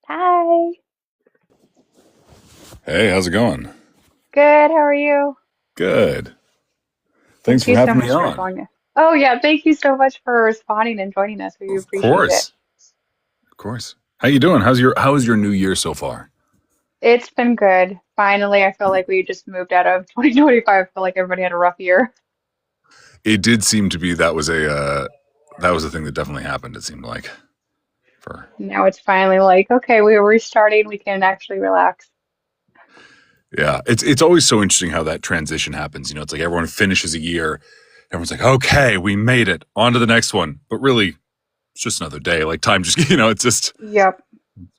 Hi. Hey, how's it going? Good. How are you? Good. Thanks Thank for you so having me much for on. joining us. Oh, yeah. Thank you so much for responding and joining us. We Of appreciate it. course. Of course. How you doing? How is your new year so far? It's been good. Finally, I feel like we just moved out of 2025. I feel like everybody had a rough year. It did seem to be that was a thing that definitely happened, it seemed like. For Now it's finally like, okay, we're restarting. We can actually relax. Yeah, it's always so interesting how that transition happens. It's like everyone finishes a year, everyone's like, "Okay, we made it. On to the next one." But really, it's just another day. Like time just, it's Yep.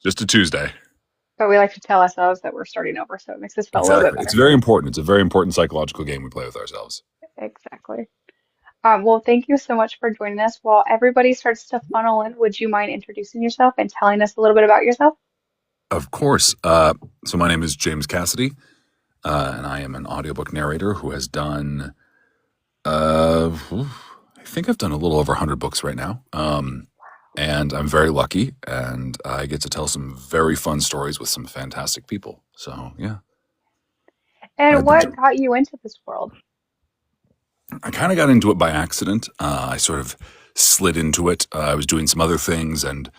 just a Tuesday. But we like to tell ourselves that we're starting over, so it makes us feel a little bit Exactly. It's better. very important. It's a very important psychological game we play with ourselves. Exactly. Well, thank you so much for joining us. While everybody starts to funnel in, would you mind introducing yourself and telling us a little bit about yourself? Of course. So my name is James Cassidy. And I am an audiobook narrator who has done, I think I've done a little over 100 books right now. And I'm very lucky, and I get to tell some very fun stories with some fantastic people. So, yeah, And I've been, what got you into this world? I kind of got into it by accident. I sort of slid into it. I was doing some other things, and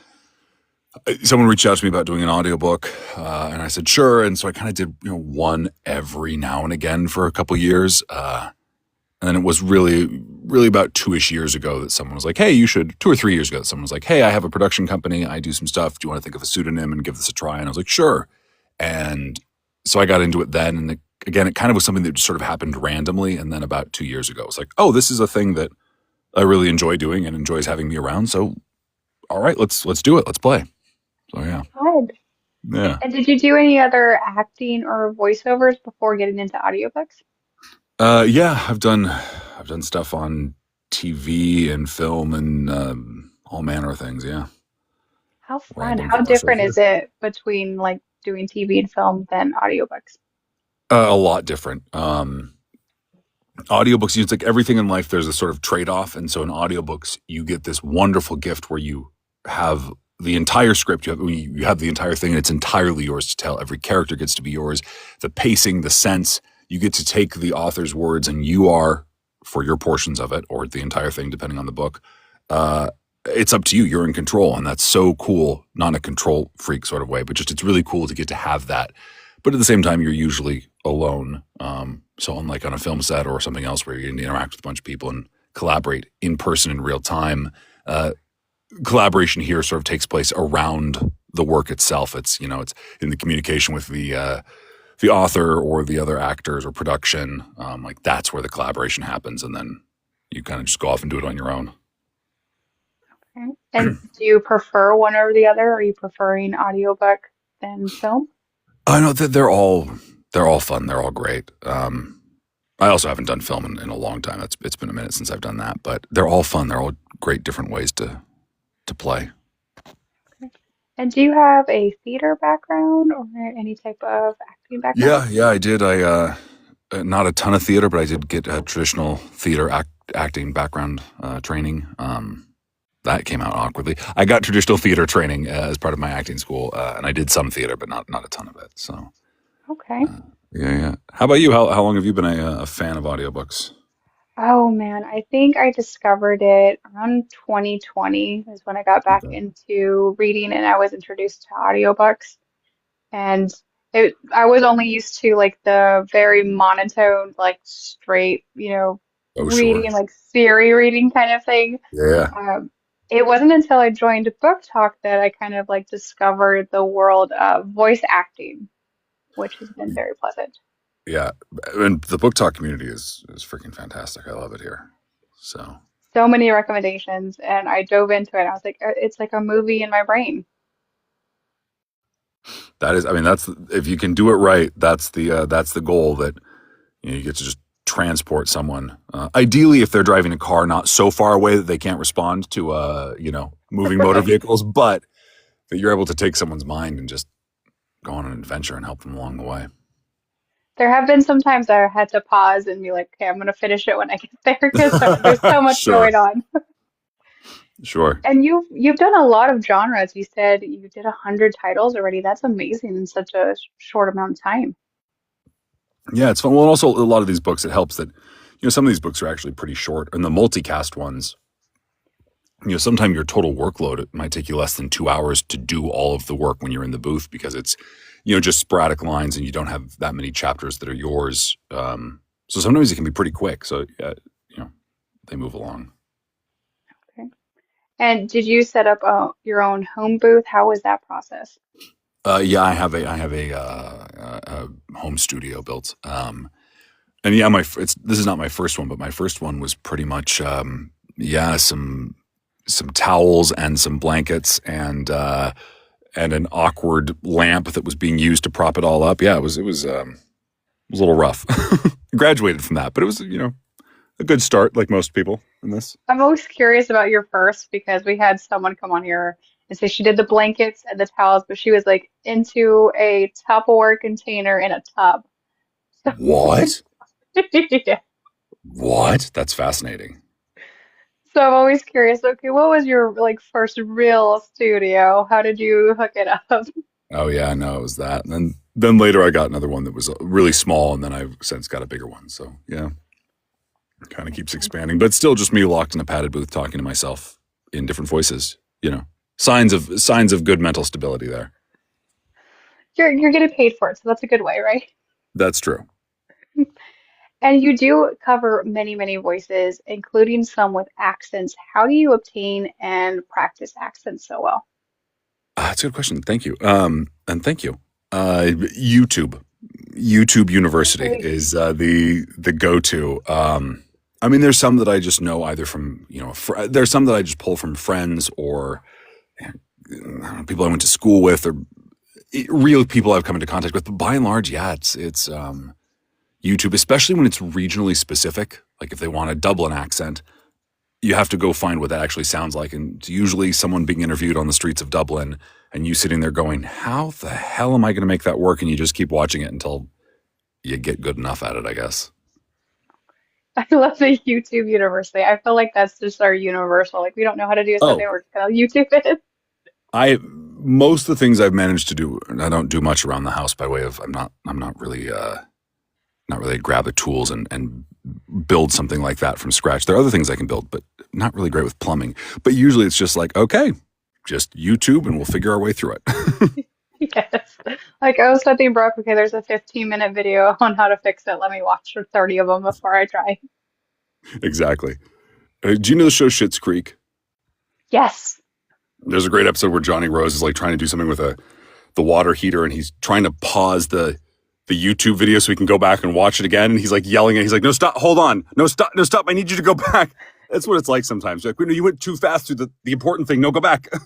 someone reached out to me about doing an audiobook, and I said, sure. And so I kind of did, one every now and again for a couple years. And then it was really about 2-ish years ago that someone was like, hey, you should, 2 or 3 years ago, that someone was like, hey, I have a production company. I do some stuff. Do you want to think of a pseudonym and give this a try? And I was like, sure. And so I got into it then. And again, it kind of was something that just sort of happened randomly. And then about 2 years ago, it was like, oh, this is a thing that I really enjoy doing and enjoys having me around. So, all right, let's do it. Let's play. So, yeah. Good. Yeah. And did you do any other acting or voiceovers before getting into audiobooks? Yeah, I've done stuff on TV and film and all manner of things. Yeah. How fun. Rambling How from myself different is here. it between like doing TV and film than audiobooks? A lot different. Audiobooks, it's like everything in life, there's a sort of trade off. And so in audiobooks, you get this wonderful gift where you have the entire script, you have the entire thing, and it's entirely yours to tell. Every character gets to be yours. The pacing, the sense, you get to take the author's words, and you are, for your portions of it, or the entire thing, depending on the book, uh, it's up to you. You're in control. And that's so cool. Not in a control freak sort of way, but just it's really cool to get to have that. But at the same time, you're usually alone. So unlike on a film set or something else where you're going to interact with a bunch of people and collaborate in person in real time, uh, collaboration here sort of takes place around the work itself. It's in the communication with the author or the other actors or production. Like that's where the collaboration happens, and then you kind of just go off and do it on your own. Okay. And do you prefer one or the other? Are you preferring audiobook than film? I know that they're all fun. They're all great. I also haven't done film in a long time. It's been a minute since I've done that, but they're all fun. They're all great different ways to play. Okay. And do you have a theater background or any type of acting background? Yeah, I did. I not a ton of theater, but I did get a traditional theater acting background training. That came out awkwardly. I got traditional theater training as part of my acting school, and I did some theater, but not a ton of it. So Okay. yeah. How about you? How long have you been a fan of audiobooks? Oh man, I think I discovered it around 2020 is when I got back Okay. into reading and I was introduced to audiobooks. And I was only used to like the very monotone, like straight, Oh, sure. reading, like Siri reading kind of thing. Yeah. Um, it wasn't until I joined Book Talk that I kind of like discovered the world of voice acting, which has been very pleasant. Yeah, and the book talk community is freaking fantastic. I love it here. So So many recommendations, and I dove into it. I was like, it's like a movie in my brain. that is, I mean, that's if you can do it right, that's the goal. That you get to just transport someone. Ideally, if they're driving a car not so far away that they can't respond to moving motor Right. vehicles, but that you're able to take someone's mind and just go on an adventure and help them along the way. There have been some times I had to pause and be like, okay, I'm gonna finish it when I get there because there's so much Sure. going on. Sure. And you've done a lot of genres. You said you did 100 titles already. That's amazing in such a short amount of time. Yeah, it's fun. Well, and also a lot of these books, it helps that, some of these books are actually pretty short. And the multicast ones, sometimes your total workload, it might take you less than 2 hours to do all of the work when you're in the booth because it's, just sporadic lines and you don't have that many chapters that are yours. So sometimes it can be pretty quick. So, yeah, they move along. Okay. And did you set up your own home booth? How was that process? Yeah, I have a home studio built. And yeah, this is not my first one, but my first one was pretty much some towels and some blankets and an awkward lamp that was being used to prop it all up. Yeah, it was a little rough. Graduated from that, but it was a good start, like most people in this. I'm always curious about your first because we had someone come on here and say she did the blankets and the towels, but she was like into a Tupperware container in a tub. So, What? yeah. What? That's fascinating. So I'm always curious, okay, what was your like first real studio? How did you hook it up? Oh yeah, no, it was that. And then later I got another one that was really small, and then I've since got a bigger one. So yeah, kind of keeps expanding, but still just me locked in a padded booth talking to myself in different voices. Signs of good mental stability there. You're getting paid for it, so that's a good way, right? That's true. And you do cover many, many voices, including some with accents. How do you obtain and practice accents so well? That's a good question. Thank you. And thank you. YouTube, YouTube University Really? is the go to. I mean, there's some that I just know either from there's some that I just pull from friends or people I went to school with or real people I've come into contact with. But by and large, yeah, it's YouTube, especially when it's regionally specific. Like if they want a Dublin accent, you have to go find what that actually sounds like. And it's usually someone being interviewed on the streets of Dublin and you sitting there going, how the hell am I going to make that work? And you just keep watching it until you get good enough at it, I guess. I love the YouTube University. I feel like that's just our universal. Like we don't know how to do something, Oh, we're just gonna YouTube it. most of the things I've managed to do, I don't do much around the house by way of, I'm not really grab the tools and build something like that from scratch. There are other things I can build, but not really great with plumbing. But usually it's just like, okay, just YouTube and we'll figure our way through it. Yes. Like, oh, something broke. Okay, there's a 15-minute video on how to fix it. Let me watch 30 of them before I try. Exactly. Do you know the show Schitt's Creek? Yes. There's a great episode where Johnny Rose is like trying to do something with the water heater, and he's trying to pause the YouTube video so he can go back and watch it again. And he's like yelling, and he's like, "No, stop! Hold on! No, stop! No, stop! I need you to go back." That's what it's like sometimes. You're like, you went too fast through the important thing. No, go back. So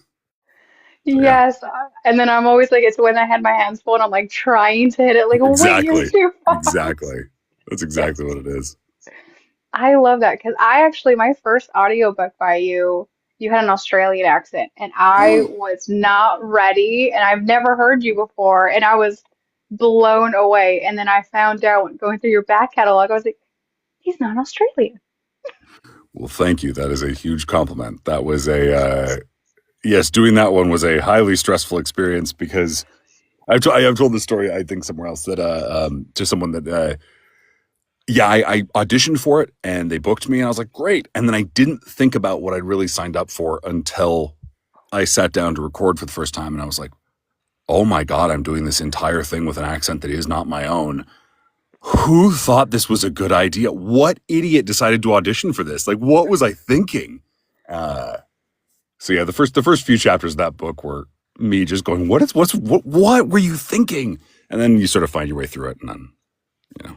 yeah, Yes. And then I'm always like, it's when I had my hands full and I'm like trying to hit it, like, wait, you're exactly, too fast. exactly. That's Yes. exactly what it is. I love that because I actually, my first audiobook by you, you had an Australian accent and I was not ready and I've never heard you before and I was blown away. And then I found out going through your back catalog, I was like, he's not Australian. Well, thank you. That is a huge compliment. That was yes, doing that one was a highly stressful experience because I've told this story, I think, somewhere else that to someone that yeah, I auditioned for it and they booked me and I was like, great. And then I didn't think about what I'd really signed up for until I sat down to record for the first time and I was like, oh my God, I'm doing this entire thing with an accent that is not my own. Who thought this was a good idea? What idiot decided to audition for this? Like, what was I thinking? Uh, so yeah, the first few chapters of that book were me just going, what were you thinking? And then you sort of find your way through it, and then you know,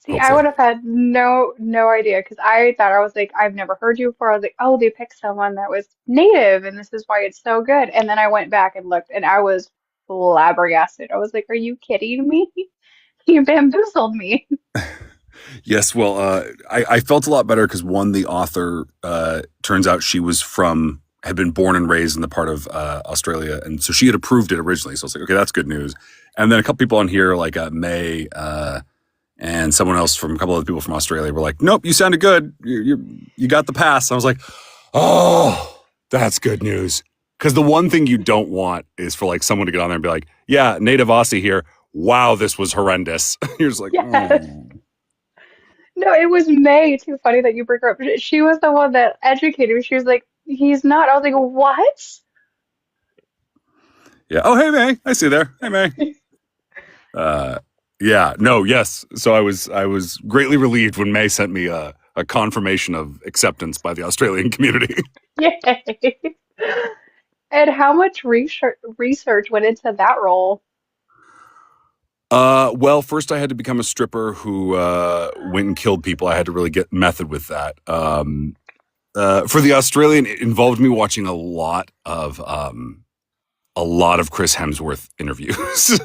See, I hopefully, would have had no idea because I thought I was like, I've never heard you before. I was like, oh, they picked someone that was native and this is why it's so good. And then I went back and looked and I was flabbergasted. I was like, are you kidding me? You bamboozled me. yes. Well, I felt a lot better because one, the author turns out she was had been born and raised in the part of Australia, and so she had approved it originally. So I was like, okay, that's good news. And then a couple people on here, like May. And someone else from a couple of people from Australia were like, "Nope, you sounded good. You got the pass." I was like, Oh, that's good news. Because the one thing you don't want is for like someone to get on there and be like, "Yeah, native Aussie here. Wow, this was horrendous." You're just like, Yes. "Oh, No, it was May. Too funny that you bring her up. She was the one that educated me. She was like, he's not. I was like, what? yeah. Oh, hey May, I see you there. Hey May." Uh, yeah, no, yes. So I was greatly relieved when May sent me a confirmation of acceptance by the Australian community. Yay. And how much research went into that role? Well, first I had to become a stripper who went and killed people. I had to really get method with that. For the Australian, it involved me watching a lot of Chris Hemsworth interviews,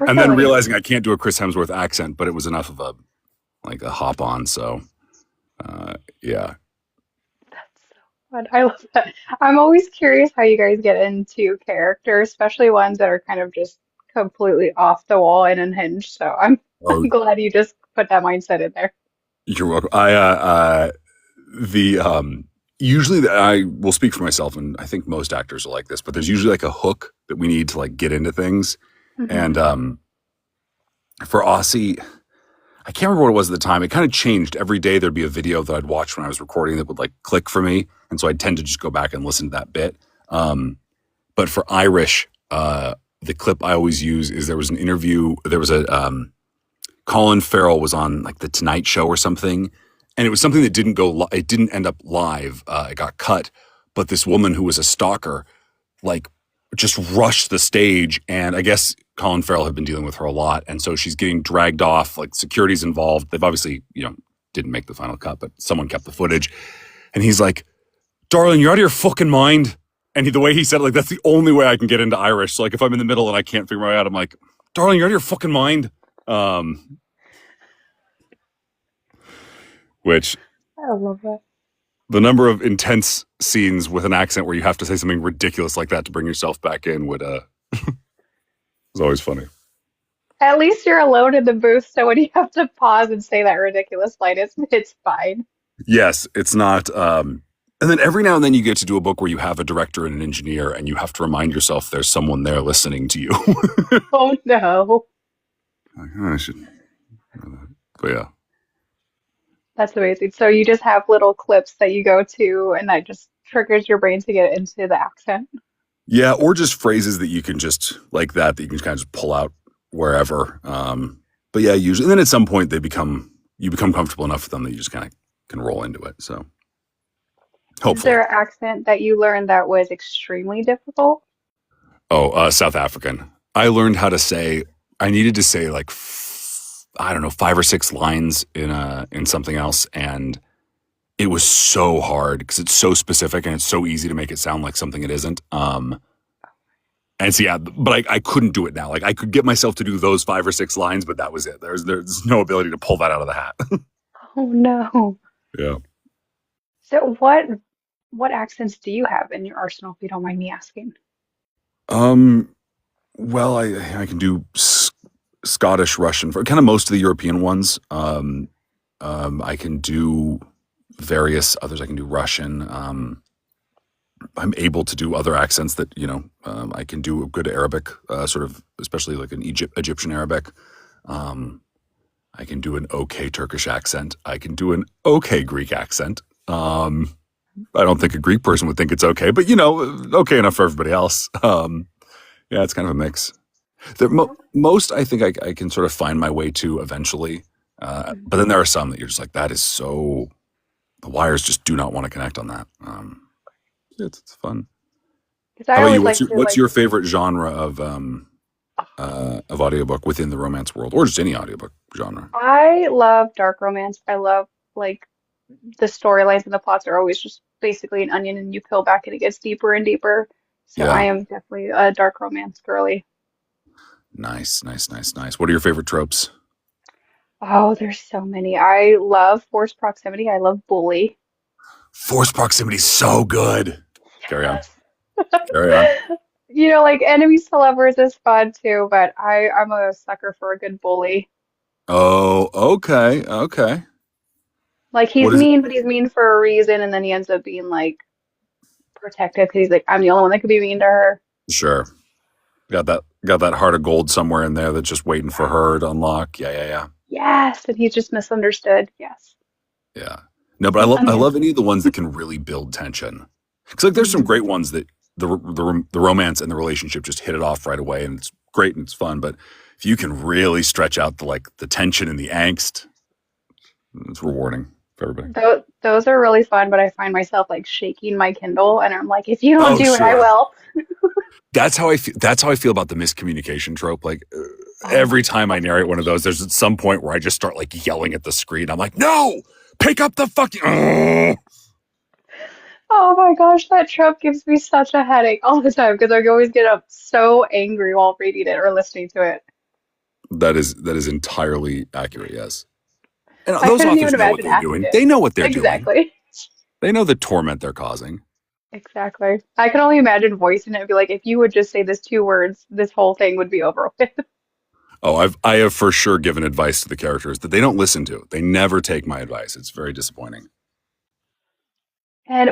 and then Really? realizing I can't do a Chris Hemsworth accent, but it was enough of a hop on. So yeah. That's so fun. I love that. I'm always curious how you guys get into characters, especially ones that are kind of just completely off the wall and unhinged. So I'm Oh, I'm glad you just put that mindset in there. you're welcome. The usually I will speak for myself, and I think most actors are like this, but there's usually like a hook that we need to like get into things, Hmm. and for Aussie, I can't remember what it was at the time. It kind of changed every day. There'd be a video that I'd watch when I was recording that would like click for me, and so I'd tend to just go back and listen to that bit. But for Irish, the clip I always use is there was an interview. There was a Colin Farrell was on like the Tonight Show or something, and it was something that didn't go. It didn't end up live. It got cut. But this woman who was a stalker, like, just rushed the stage, and I guess Colin Farrell had been dealing with her a lot, and so she's getting dragged off. Like security's involved. They've obviously, didn't make the final cut, but someone kept the footage, and he's like, "Darling, you're out of your fucking mind." And the way he said it, like, that's the only way I can get into Irish. So like, if I'm in the middle and I can't figure my way out, I'm like, "Darling, you're out of your fucking mind." Which I love that. the number of intense scenes with an accent where you have to say something ridiculous like that to bring yourself back in would is always funny. At least you're alone in the booth, so when you have to pause and say that ridiculous line, it's fine. Yes, it's not. And then every now and then you get to do a book where you have a director and an engineer, and you have to remind yourself there's someone there listening to you. Oh no. Like, "Oh, I should know that." But yeah. That's amazing. So you just have little clips that you go to and that just triggers your brain to get into the accent. Yeah, or just phrases that you can just like that you can kind of just pull out wherever. But yeah, usually, and then at some point you become comfortable enough with them that you just kind of can roll into it. So Is hopefully. there an accent that you learned that was extremely difficult? Oh, South African. I learned how to say. I needed to say like I don't know, 5 or 6 lines in something else, and it was so hard because it's so specific and it's so easy to make it sound like something it isn't. And so yeah, but I couldn't do it now. Like I could get myself to do those 5 or 6 lines, but that was it. There's no ability to pull that out of the hat. Oh no. Yeah. So what accents do you have in your arsenal, if you don't mind me asking? Um. Well, I can do Scottish, Russian, for kind of most of the European ones. I can do various others. I can do Russian. I'm able to do other accents that I can do a good Arabic, sort of, especially like an Egyptian Arabic. Um, I can do an okay Turkish accent. I can do an okay Greek accent. I don't think a Greek person would think it's okay, but okay enough for everybody else. Yeah, it's kind of a mix. Most I think I can sort of find my way to eventually, but then there are some that you're just like, that is so. The wires just do not want to connect on that. It's fun. Because How I about you? always What's like your to what's like your favorite genre of audiobook within the romance world, or just any audiobook genre? I love dark romance. I love like the storylines and the plots are always just basically an onion and you peel back and it gets deeper and deeper. So I Yeah, am definitely a dark romance girly. nice, nice, nice, nice. What are your favorite tropes? Oh, there's so many. I love forced proximity. I love bully. Force proximity, so good. Carry on, Yes. carry on. Like enemies to lovers is fun too, but I'm a sucker for a good bully. Oh, okay, okay. Like he's What is it? mean, but he's mean for a reason, and then he ends up being like protective because he's like, I'm the only one that could be mean to her. Sure. Got that heart of gold somewhere in there that's just waiting for Yes. her to unlock. Yeah, yeah, yeah. Yes, and he's just misunderstood. Yes. Yeah. No, but I love any of the Amazing. ones that can really build tension. Because like there's some Mhm. great ones that the romance and the relationship just hit it off right away, and it's great and it's fun. But if you can really stretch out the tension and the angst, it's rewarding for everybody. Those are really fun, but I find myself like shaking my Kindle, and I'm like, if you don't Oh, do it, I sure. will. That's how I feel. That's how I feel about the miscommunication trope. Like Oh my every time I God. narrate one of those, there's at some point where I just start like yelling at the screen. I'm like, no, pick up the fucking. Oh my gosh, that trope gives me such a headache all the time because I always get up so angry while reading it or listening to it. That is entirely accurate. Yes, and I those couldn't even authors know what imagine they're acting doing. it. They know what they're doing. Exactly. They know the torment they're causing. Exactly. I can only imagine voicing it and be like, if you would just say this two words, this whole thing would be over with. Oh, I have for sure given advice to the characters that they don't listen to. They never take my advice. It's very disappointing. And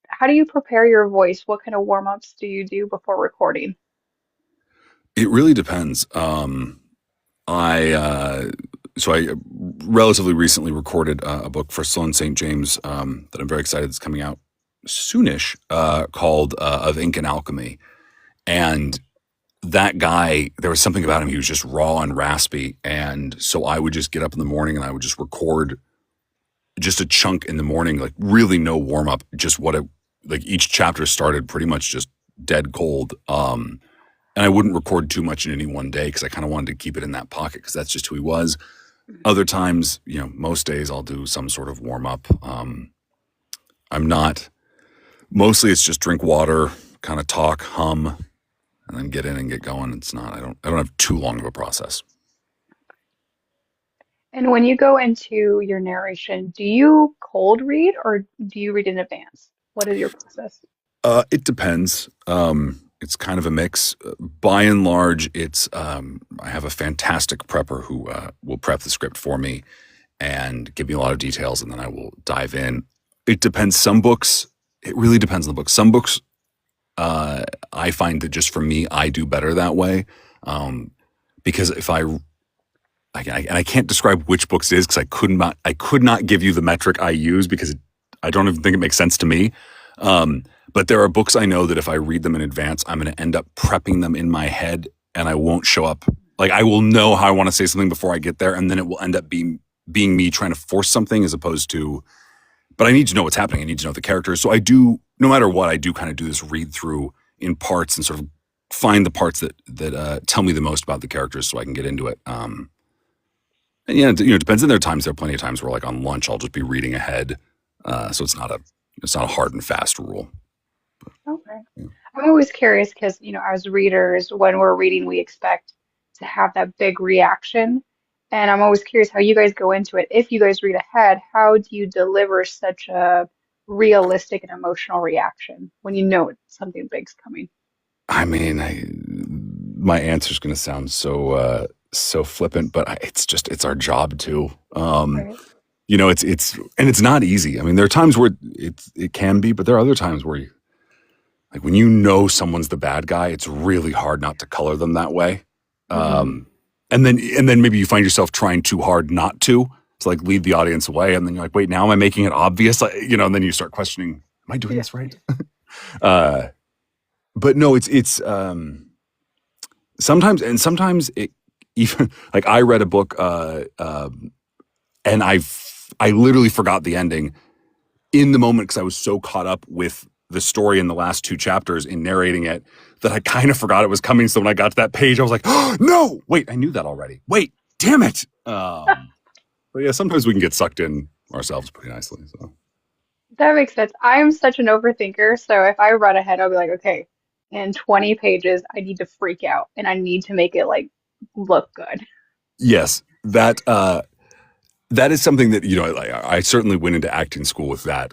how do you prepare your voice? What kind of warm-ups do you do before recording? It really depends. I so I relatively recently recorded a book for Sloan St. James that I'm very excited is coming out soonish called Of Ink and Alchemy. And that guy, there was something about him. He was just raw and raspy, and so I would just get up in the morning and I would just record just a chunk in the morning, like really no warm up, just what it like each chapter started pretty much just dead cold. And I wouldn't record too much in any one day because I kind of wanted to keep it in that pocket because that's just who he was. Mhm. Other times, most days I'll do some sort of warm up. I'm not, mostly it's just drink water, kind of talk, hum, and then get in and get going. I don't have too long of a process. And when you go into your narration, do you cold read or do you read in advance? What is your process? It depends. It's kind of a mix. By and large, I have a fantastic prepper who will prep the script for me and give me a lot of details, and then I will dive in. It depends. Some books, it really depends on the book. Some books, I find that just for me, I do better that way. Um, because if and I can't describe which books it is because I could not give you the metric I use because I don't even think it makes sense to me. But there are books I know that if I read them in advance, I'm going to end up prepping them in my head, and I won't show up. Like I will know how I want to say something before I get there, and then it will end up being me trying to force something as opposed to. But I need to know what's happening. I need to know the characters. So I do, no matter what, I do kind of do this read through in parts and sort of find the parts that tell me the most about the characters, so I can get into it. And yeah, it depends. And there are plenty of times where, like on lunch, I'll just be reading ahead. So it's not a hard and fast rule. Okay. Yeah. I'm always curious because, as readers, when we're reading, we expect to have that big reaction. And I'm always curious how you guys go into it. If you guys read ahead, how do you deliver such a realistic and emotional reaction when you know something big's coming? I mean, my answer is going to sound so flippant, but it's our job too. Right. It's not easy. I mean, there are times where it can be, but there are other times where like when someone's the bad guy, it's really hard not to color them that way. Hmm. Um, and then maybe you find yourself trying too hard not to like lead the audience away, and then you're like, wait, now am I making it obvious? And then you start questioning, am I doing Yeah. this right? Uh, but no, it's sometimes it even like I read a book and I literally forgot the ending in the moment because I was so caught up with the story in the last two chapters in narrating it that I kind of forgot it was coming. So when I got to that page, I was like, oh, no, wait, I knew that already. Wait, damn it. But yeah, sometimes we can get sucked in ourselves pretty nicely. So That makes sense. I'm such an overthinker, so if I run ahead, I'll be like, okay, in 20 pages, I need to freak out and I need to make it like look good. yes, that is something that I certainly went into acting school with that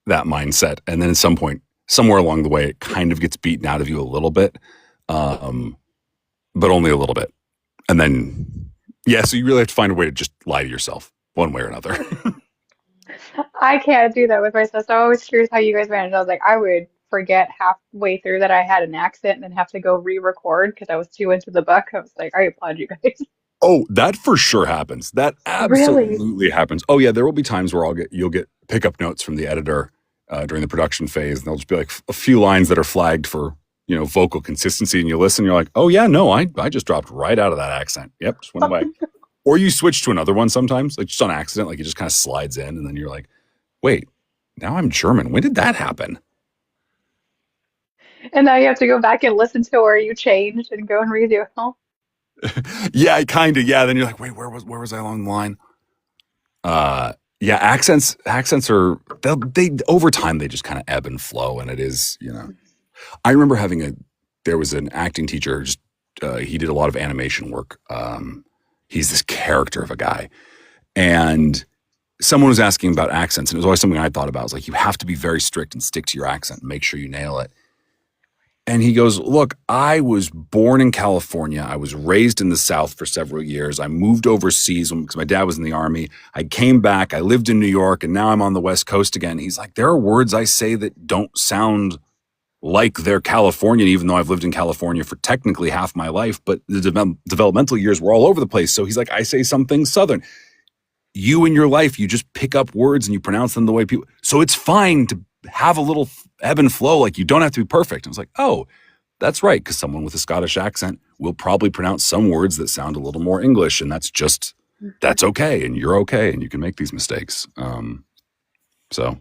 mindset, and then at some point, somewhere along the way, it kind of gets beaten out of you a little bit, um, but only a little bit, and then yeah, so you really have to find a way to just lie to yourself one way or another. I can't do that with myself. So I'm always curious how you guys manage. I was like, I would forget halfway through that I had an accent and then have to go re-record because I was too into the book. I was like, I applaud you guys. Oh, that for sure happens. That Really? absolutely happens. Oh yeah, there will be times where you'll get pickup notes from the editor during the production phase, and they'll just be like a few lines that are flagged for vocal consistency, and you listen, you're like, oh yeah, no, I just dropped right out of that accent. Yep, just went away. Or you switch to another one sometimes, like just on accident, like it just kind of slides in, and then you're like, wait, now I'm German. When did that happen? And now you have to go back and listen to where you changed and go and redo it all. Yeah, kind of. Yeah. Then you're like, wait, where was I along the line? Yeah, accents are they over time they just kind of ebb and flow, and it is. I remember there was an acting teacher. Just he did a lot of animation work. He's this character of a guy, and someone was asking about accents, and it was always something I thought about. I was like, you have to be very strict and stick to your accent, and make sure you nail it. And he goes, look, I was born in California. I was raised in the South for several years. I moved overseas because my dad was in the Army. I came back. I lived in New York, and now I'm on the West Coast again. He's like, there are words I say that don't sound like they're Californian, even though I've lived in California for technically half my life. But the developmental years were all over the place. So he's like, I say something Southern. You in your life, you just pick up words and you pronounce them the way people. So it's fine to have a little ebb and flow. Like you don't have to be perfect. I was like, oh, that's right. Because someone with a Scottish accent will probably pronounce some words that sound a little more English. And that's okay. And you're okay. And you can make these mistakes. So,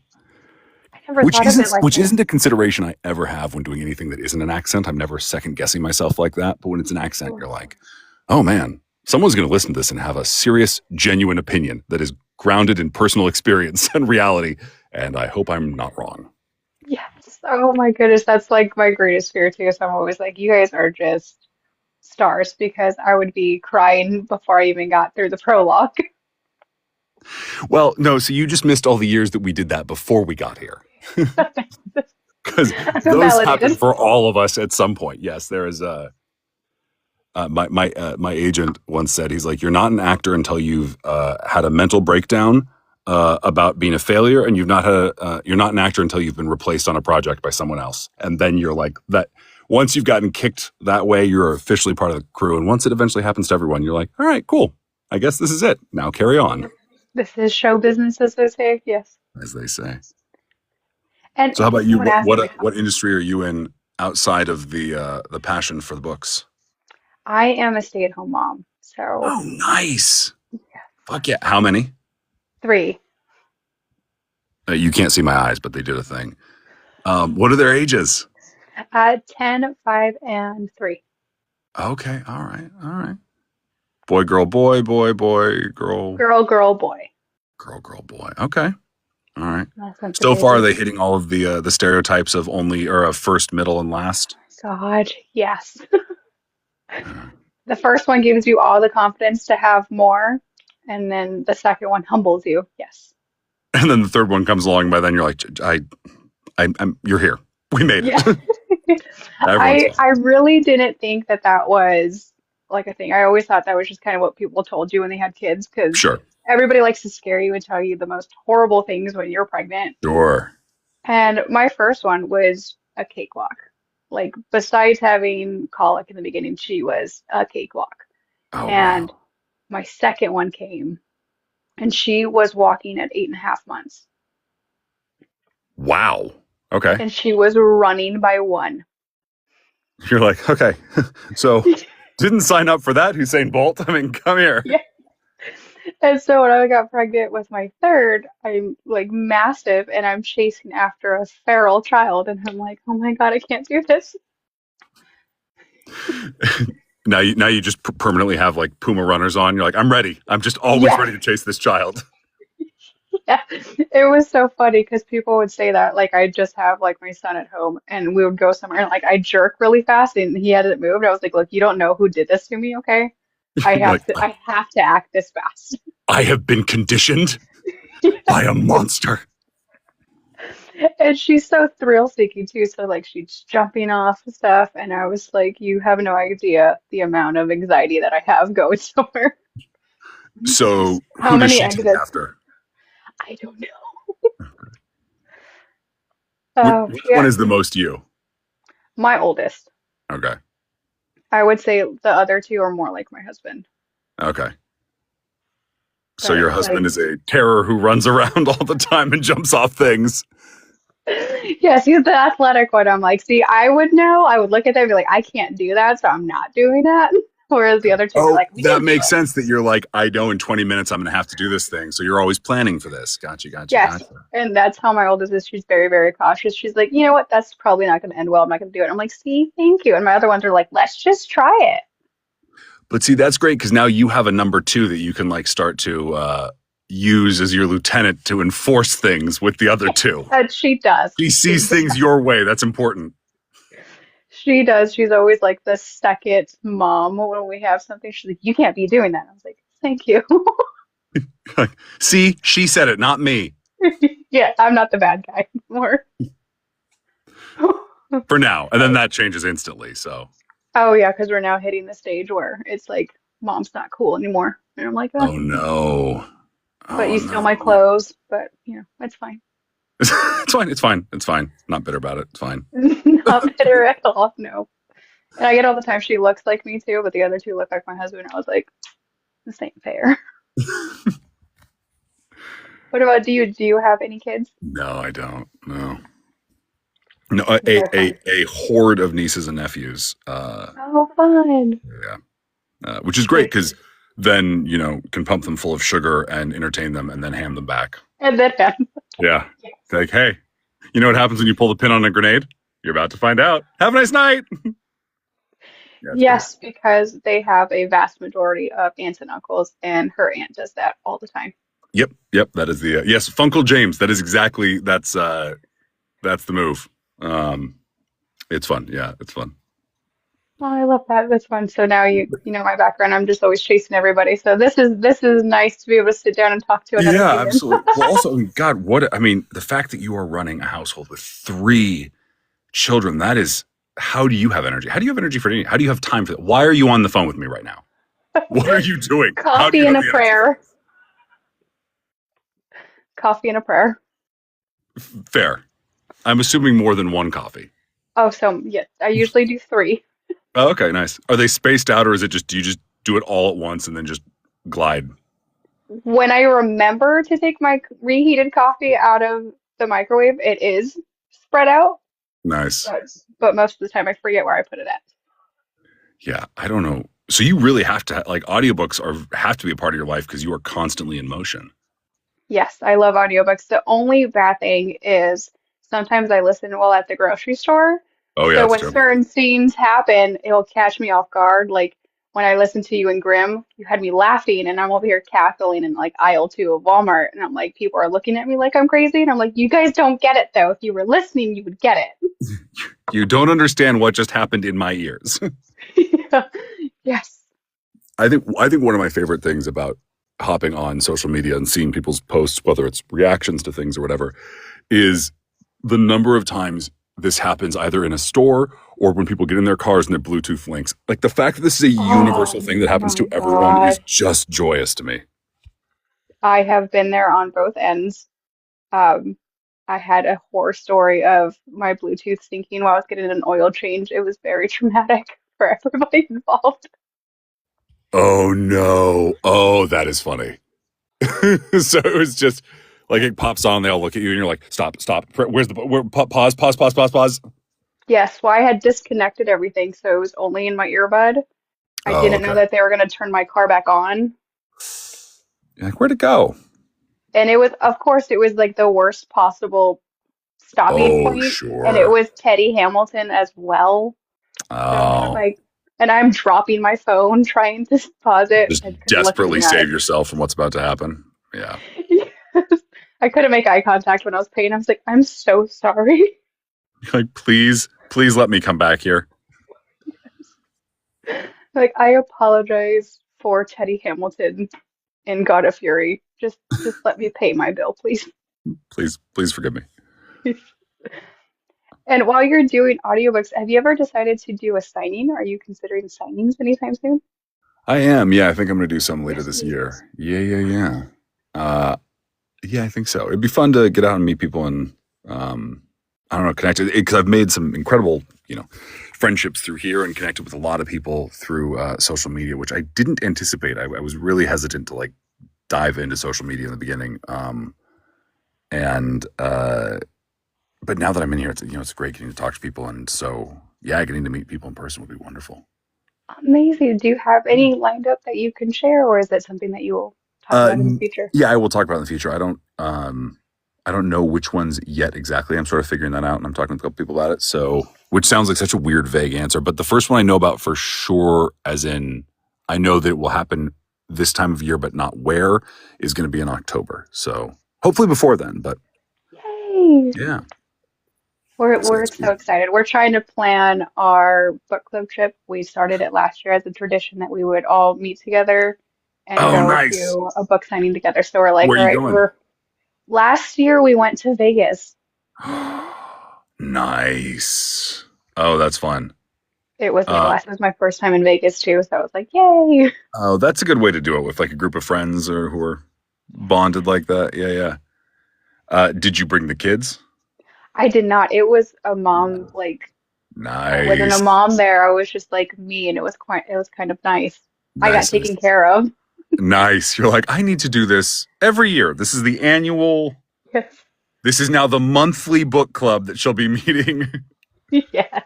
I never thought of it like which that. isn't a consideration I ever have when doing anything that isn't an accent. I'm never second guessing myself like that. But when it's an accent, you're like, oh man, someone's going to listen to this and have a serious, genuine opinion that is grounded in personal experience and reality. And I hope I'm not wrong. Yes. Oh my goodness, that's like my greatest fear too. So I'm always like, you guys are just stars because I would be crying before I even got through the prologue. Well, no, so you just missed all the years that we did that before we got here. Because I feel those happen validated. for all of us at some point. Yes, there is a. My agent once said, he's like, you're not an actor until you've had a mental breakdown about being a failure, and you're not an actor until you've been replaced on a project by someone else, and then you're like that. Once you've gotten kicked that way, you're officially part of the crew, and once it eventually happens to everyone, you're like, all right, cool. I guess this is it. Now carry on, This is show business, as they say. Yes. as they say. And So, how about you? someone What asked me, what what industry are you in outside of the passion for the books? I am a stay-at-home mom, so Oh, nice. Fuck yeah. How many? three, You can't see my eyes, but they did a thing. What are their ages? 10, 5, and 3. Okay, all right, all right. Boy, girl, boy, boy, boy, girl, Girl, girl, boy. girl, girl, boy. Okay, all right. My sense of So far, are they ages. hitting all of the stereotypes of only or of first, middle, and last? God, yes. Uh, The first one gives you all the confidence to have more, and then the second one humbles you. Yes. and then the third one comes along. By then, you're like, you're here. We made it. Yeah. Everyone's I really didn't think that that was like a thing. I always thought that was just kind of what people told you when they had kids, because sure, everybody likes to scare you and tell you the most horrible things when you're pregnant. sure. And my first one was a cakewalk. Like, besides having colic in the beginning, she was a cakewalk. Oh And wow, my second one came, and she was walking at 8.5 months, wow. Okay, and she was running by one. you're like, okay, so didn't sign up for that, Hussein Bolt. I mean, come here. Yeah. And so when I got pregnant with my third, I'm like massive and I'm chasing after a feral child. And I'm like, oh my God, I can't do this. Now you just permanently have like Puma runners on. You're like, I'm ready. I'm just always Yeah. ready to chase this child. Yeah. It was so funny because people would say that. Like, I just have like my son at home and we would go somewhere and like I jerk really fast and he hadn't moved. I was like, look, you don't know who did this to me, okay? You're like, I have to act this fast. I have been conditioned by a monster. And she's so thrill seeking too. So like she's jumping off stuff, and I was like, you have no idea the amount of anxiety that I have going somewhere. So How who does many she take exits? after? I don't know. Which one Yeah, is the most you? my oldest. Okay. I would say the other two are more like my husband. Okay. So But your like, husband is a terror who runs around all the time and jumps off things. yes, he's the athletic one. I'm like, see, I would know. I would look at them and be like, I can't do that, so I'm not doing that. Whereas the other two are Oh, like, we that can do makes it. sense that you're like, I know in 20 minutes I'm going to have to do this thing. So you're always planning for this. Gotcha, gotcha, Yes. gotcha. And that's how my oldest is. She's very, very cautious. She's like, you know what? That's probably not going to end well. I'm not going to do it. I'm like, see, thank you. And my other ones are like, let's just try it. But see, that's great because now you have a number two that you can like start to use as your lieutenant to enforce things with the other two. And she does. She sees things your way. That's important. She does. She's always like the second mom when we have something. She's like, you can't be doing that. I was like, thank you. See, she said it, not me. Yeah, I'm not the bad guy anymore. For now. And then that changes instantly. So, Oh yeah, because we're now hitting the stage where it's like mom's not cool anymore. And I'm like, oh, oh no. but Oh you steal my no. clothes. But it's fine. It's fine. It's fine. It's fine. Not bitter about it. It's fine. Not bitter at all. No. And I get all the time she looks like me too, but the other two look like my husband. I was like, this ain't fair. What about do you? Do you have any kids? No, I don't. No. No, They're fun. a horde of nieces and nephews. Oh, fun. Yeah, which is great Like, because then can pump them full of sugar and entertain them, and then hand them back. and then Yeah, yes. it's like, hey, you know what happens when you pull the pin on a grenade? You're about to find out. Have a nice night. Yeah, it's great. Yes, because they have a vast majority of aunts and uncles, and her aunt does that all the time. Yep, yep. That is the yes, Funkle James. That is exactly that's the move. Um, it's fun. Yeah, it's fun. Oh, I love that. That's fun. So now you know my background. I'm just always chasing everybody. So this is nice to be able to sit down and talk to another Yeah, human. absolutely. Well, also, God, the fact that you are running a household with three children, that is, how do you have energy? How do you have energy for anything? How do you have time for that? Why are you on the phone with me right now? What are you doing? How do Coffee you and have a the energy for prayer. Coffee and a prayer. this? Fair. I'm assuming more than one coffee. Oh, so yes, I usually do three. Oh, okay, nice. Are they spaced out or is it just, do you just do it all at once and then just glide? When I remember to take my reheated coffee out of the microwave, it is spread out, Nice. but most of the time I forget where I put it at. Yeah, I don't know. So you really have to, like, audiobooks have to be a part of your life because you are constantly in motion. Yes, I love audiobooks. The only bad thing is sometimes I listen while at the grocery store. Oh, yeah, So it's when terrible. certain scenes happen, it'll catch me off guard. Like when I listened to you in Grimm, you had me laughing, and I'm over here cackling in like aisle two of Walmart. And I'm like, people are looking at me like I'm crazy. And I'm like, you guys don't get it though. If you were listening, you would get You don't understand what just happened in my ears. it. Yes. I think one of my favorite things about hopping on social media and seeing people's posts, whether it's reactions to things or whatever, is the number of times this happens either in a store or when people get in their cars and their Bluetooth links. Like the fact that this is a universal Oh thing that happens my to everyone is God. just joyous to me. I have been there on both ends. Um, I had a horror story of my Bluetooth syncing while I was getting an oil change. It was very traumatic for everybody involved. Oh no. Oh, that is funny. So it was just like it pops on, they all look at you and you're like, stop, stop. Where's pause, pause, pause, pause, pause. Yes, well, I had disconnected everything, so it was only in my earbud. I Oh, didn't know okay. that they were going to turn my car back on. Like, where'd it go? And it was, of course, it was like the worst possible stopping Oh, point. And it sure. was Teddy Hamilton as well. So I'm Oh, like, and I'm dropping my phone trying to pause it. just I couldn't look in desperately the save eye. yourself from what's about to happen. Yeah. I couldn't make eye contact when I was paying. I was like, I'm so sorry. Like, please, please let me come back here. Like, I apologize for Teddy Hamilton in God of Fury. Just let me pay my bill, please. Please, please forgive me. And while you're doing audiobooks, have you ever decided to do a signing? Are you considering signings anytime soon? I am. Yeah, I think I'm going to do some later this Sweet. year. Yeah, yeah, yeah. Uh, yeah, I think so. It'd be fun to get out and meet people and um, I don't know, connected because I've made some incredible, friendships through here and connected with a lot of people through social media, which I didn't anticipate. I was really hesitant to like dive into social media in the beginning. And but now that I'm in here, it's great getting to talk to people. And so, yeah, getting to meet people in person would be wonderful. Amazing. Do you have any lined up that you can share, or is that something that you will talk about in the future? Yeah, I will talk about it in the future. I don't know which ones yet exactly. I'm sort of figuring that out, and I'm talking to a couple people about it. So, which sounds like such a weird, vague answer, but the first one I know about for sure, as in I know that it will happen this time of year, but not where, is going to be in October. So hopefully before then. But Yay! yeah, We're so excited. We're trying to plan our book club trip. We started it last year as a tradition that we would all meet together and oh, go nice. to a book signing together. So we're like, Where all are you right, going? last year we went to Vegas. Nice. Oh, that's fun. It was my first time in Vegas too, so I was like, yay. Oh, that's a good way to do it with like a group of friends or who are bonded like that. Yeah, yeah. Did you bring the kids? I did not. It was a mom, like it wasn't a Nice. mom there. I was just like me, and it was kind of nice. I got Nice, nice, taken care of. nice. You're like, I need to do this every year. This is the annual, Yes. this is now the monthly book club that she'll be meeting. Yes.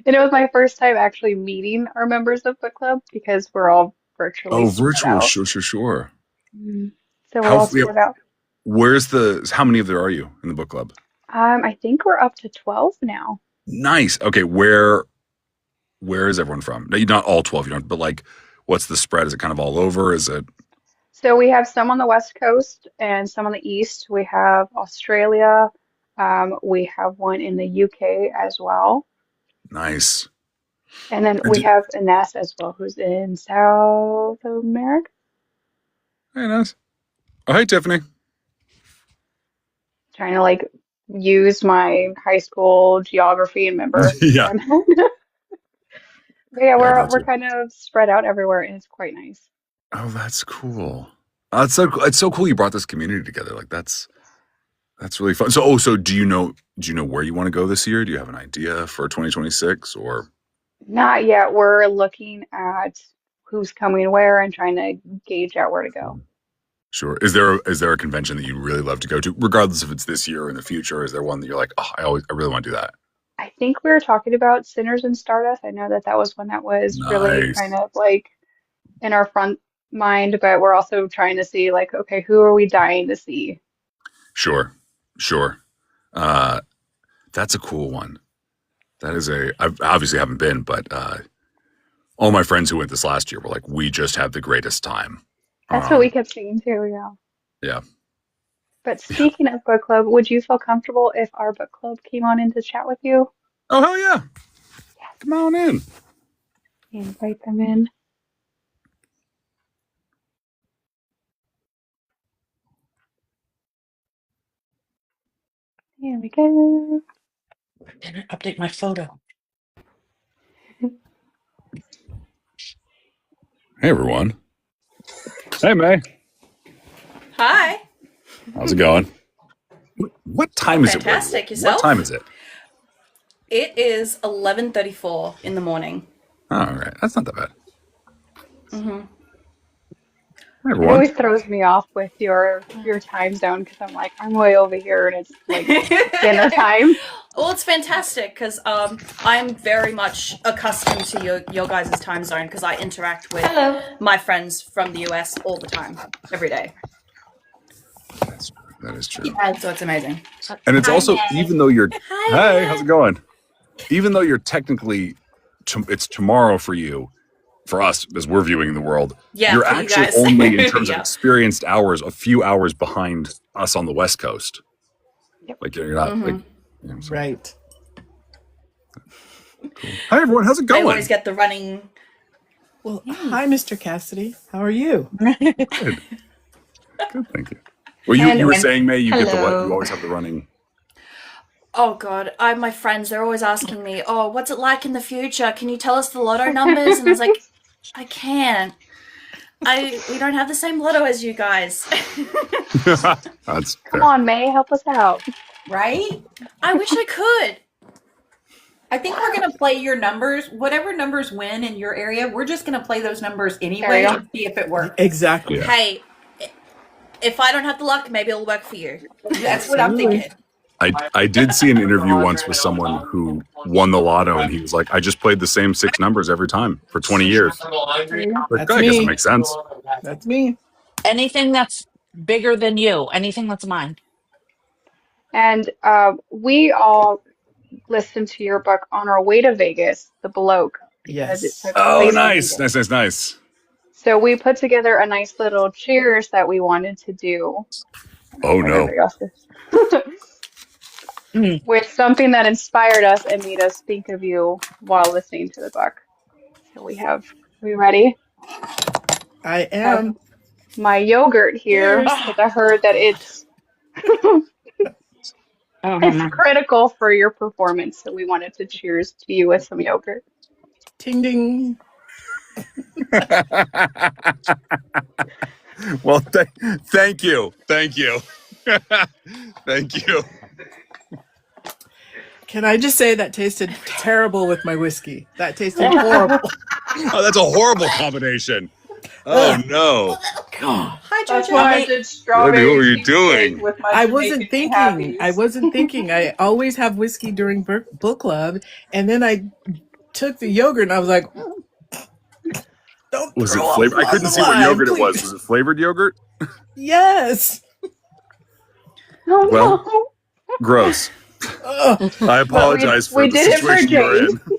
And it was my first time actually meeting our members of book club because we're all virtually Oh, spread virtual. out. Sure, sure, sure. Mm. So we're How, all yeah, spread out. how many of there are you in the book club? I think we're up to 12 now. Nice. Okay. Where is everyone from? No, not all 12, but like, what's the spread? Is it kind of all over? Is it So we have some on the West Coast and some on the East. We have Australia. We have one in the UK as well. nice? And then And we have Ines as well, who's in South America. hey, nice. Oh, hey, Tiffany. Trying to like use my high school geography and remember Yeah. where I'm at. But yeah, Yeah, I we're gotcha. kind of spread out everywhere, and it's quite nice. Oh, that's cool. It's so cool you brought this community together. Like that's really fun. So, so do you know where you want to go this year? Do you have an idea for 2026 or Not yet. We're looking at who's coming where and trying to gauge out where to go. sure. Is there a convention that you'd really love to go to, regardless if it's this year or in the future? Is there one that you're like, oh, I really want to do that? I think we were talking about Sinners and Stardust. I know that that was one that was really kind Nice. of like in our front mind, but we're also trying to see like, okay, who are we dying to see? Sure. Sure. Uh, that's a cool one. I obviously haven't been, but all my friends who went this last year were like, we just had the greatest time. That's what we Um, kept saying too, yeah. yeah. But speaking of book club, would you feel comfortable if our book club came on in to chat with you? Oh, hell yeah. Yes. Come on in. Invite them in. There we go. Didn't update my photo. Hey, everyone. Hey, May. Hi. How's it going? What Oh, time is it where you are? fantastic. What time Yourself? is it? It is 11:34 in the morning. Oh, all right. That's not that bad. Hmm. Hey, It everyone. always throws me off with your time zone because I'm like, I'm way over here and it's like dinner time. Well, it's fantastic because I'm very much accustomed to your guys' time zone because I interact with Hello. my friends from the US all the time, every day. That is true. Yes. So it's amazing. And it's Hi, also, May. even though you're, Hi, hey, how's it Matt. going? Even though you're technically, it's tomorrow for you, for us, as we're viewing the world, Yeah, you're for you actually guys. only, in terms of Yeah. experienced hours, a few hours behind us on the West Coast. Yep. Like, you're not, like, Hmm. so Right. cool. Hi, everyone. How's it I always going? get the running. Well, Hey. hi, Mr. Cassidy. How are you? Good. Good, thank you. Well, you And were saying, May, you get the what? You Hello. always have the running. Oh God, my friends, they're always asking me, "Oh, what's it like in the future? Can you tell us the lotto numbers?" And I was like, "I can't. We don't have the same lotto as you guys." That's come fair. on, May, help us out. right? I wish I could. I think we're going to play your numbers. Whatever numbers win in your area, we're just going to play those numbers anyway There you and see if it works. Exactly. Yeah. Hey, if I don't have the luck, maybe it'll work for you. That's what I'm Absolutely. thinking. I did see an interview once with someone who won the lotto, and he was like, I just played the same 6 numbers every time for 20 years. There you go. Like, That's I guess it me. makes sense. That's me. Anything that's bigger than you, anything that's mine. And we all listened to your book on our way to Vegas, The Bloke, because it Yes. took Oh, place in nice. Vegas. Nice. So we put together a nice little cheers that we wanted to do. Oh, What no. everybody else is. Mm. With something that inspired us and made us think of you while listening to the book. So are we ready? I I have am. my yogurt here Cheers. because I heard that it's Oh, it's no. critical for your performance. So we wanted to cheers to you with some yogurt. Ting ding. Well, thank you. Thank you. Thank you. Can I just say that tasted terrible with my whiskey? That tasted horrible. Oh, that's a horrible combination. Oh, Ugh. no. God. Hi, That's Jojo. why I Mommy, did Debbie, strawberry what were you cheesecake doing? with my I Jamaican wasn't thinking. I happies. wasn't thinking. I always have whiskey during book club, and then I took the yogurt, and I was like, "Don't Was it throw up flavored? I on couldn't the see what line, yogurt it was. please." Was it flavored yogurt? Yes. Oh Well, no. gross. Ugh. I But apologize for we the did it for situation you're James. in.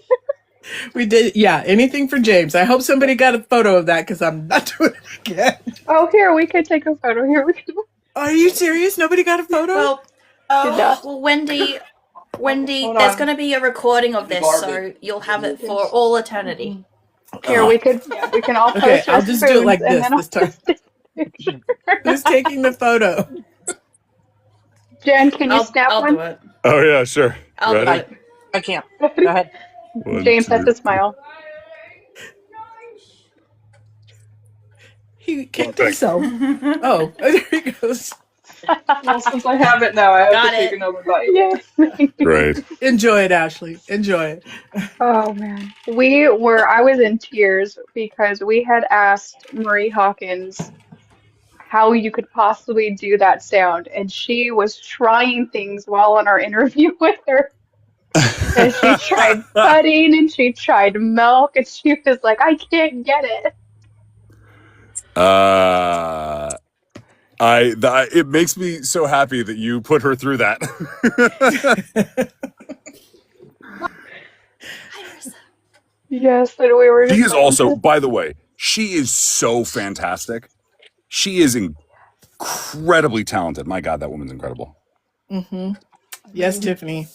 We did. Yeah. Anything for James. I hope somebody got a photo of that because I'm not doing it again. Oh, here we could take a photo. Here we go. Are you serious? Nobody got a photo? Well, Did not. well, Wendy, Hold there's on. going to be a recording of this, so you'll have it for all eternity. Here we could. Yeah, we can all Okay, post I'll our just do it spoons, like and this then I'll this time. post a picture. Who's taking the photo? Jen, can you snap I'll one? do it. Oh, yeah, sure. I'll do Ready? it. I can't. Go ahead. One, James has two. to smile. He kicked thanks. himself. Oh, there he goes. Well, since I have it now, I have Got to take it. another bite. Yes. Right. Enjoy it, Ashley. Enjoy it. Oh man. I was in tears because we had asked Marie Hawkins how you could possibly do that sound, and she was trying things while on our interview with her. And she tried pudding and she tried milk, and she was like, I can't get it. It makes me so happy that you put her through that. Hi, Marissa. Yes, and we were She just is also, by the way, she is so fantastic. She is incredibly talented. My God, that woman's incredible. Mm-hmm. Yes, Tiffany.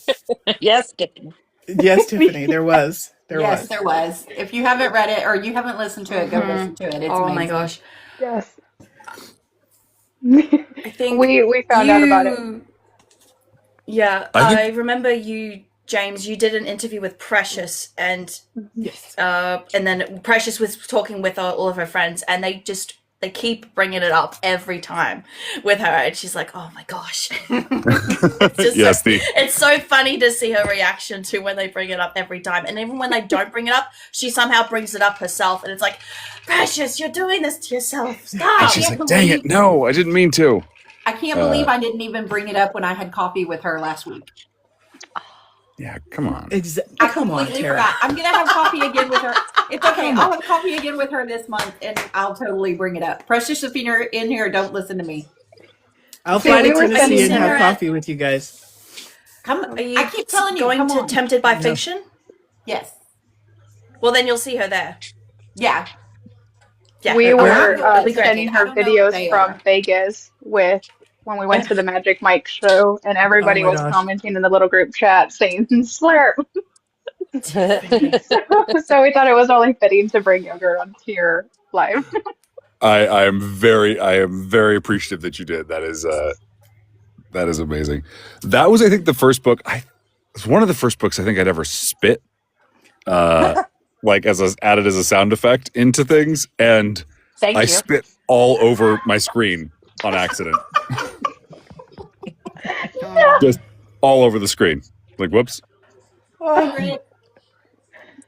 Yes, Tiffany. Yes, Tiffany. There was. There Yes, was. there was. If you haven't read it or you haven't listened to it, go listen to it. It's Oh amazing. my gosh. yes. I think We found out about it. Yeah, I I remember you, James. You did an interview with Precious, and Yes. then Precious was talking with all of her friends, and they keep bringing it up every time with her, and she's like, "Oh my gosh!" It's just Yes, it's so funny to see her reaction to when they bring it up every time, and even when they don't bring it up, she somehow brings it up herself, and it's like, "Precious, you're doing this to yourself. Stop!" she's like, dang it, no, I didn't mean to. I can't believe I didn't even bring it up when I had coffee with her last week. Yeah, come on. I Come on, completely Tara. forgot. I'm gonna have coffee again with her. It's okay. Come I'll on. have coffee again with her this month, and I'll totally bring it up. Precious, if you're in here, don't listen to me. I'll See, fly we to were Tennessee and sending have her- coffee with you guys. Come. Are you I keep telling you. going Come to on. Tempted by No. Fiction? Yes. Well, then you'll see her there. Yeah. Yeah, We her- were it'll be great. sending I her don't know if videos they from are. Vegas when we went to the Magic Mike show, and everybody Oh my was gosh. commenting in the little group chat saying slurp. So we thought it was only fitting to bring yogurt onto your live. I am very appreciative that you did. That is amazing. That was, I think, the first book. It's one of the first books I think I'd ever spit, like added as a sound effect into things, and Thank I you. spit all over my screen on accident. all over the screen. Like, whoops.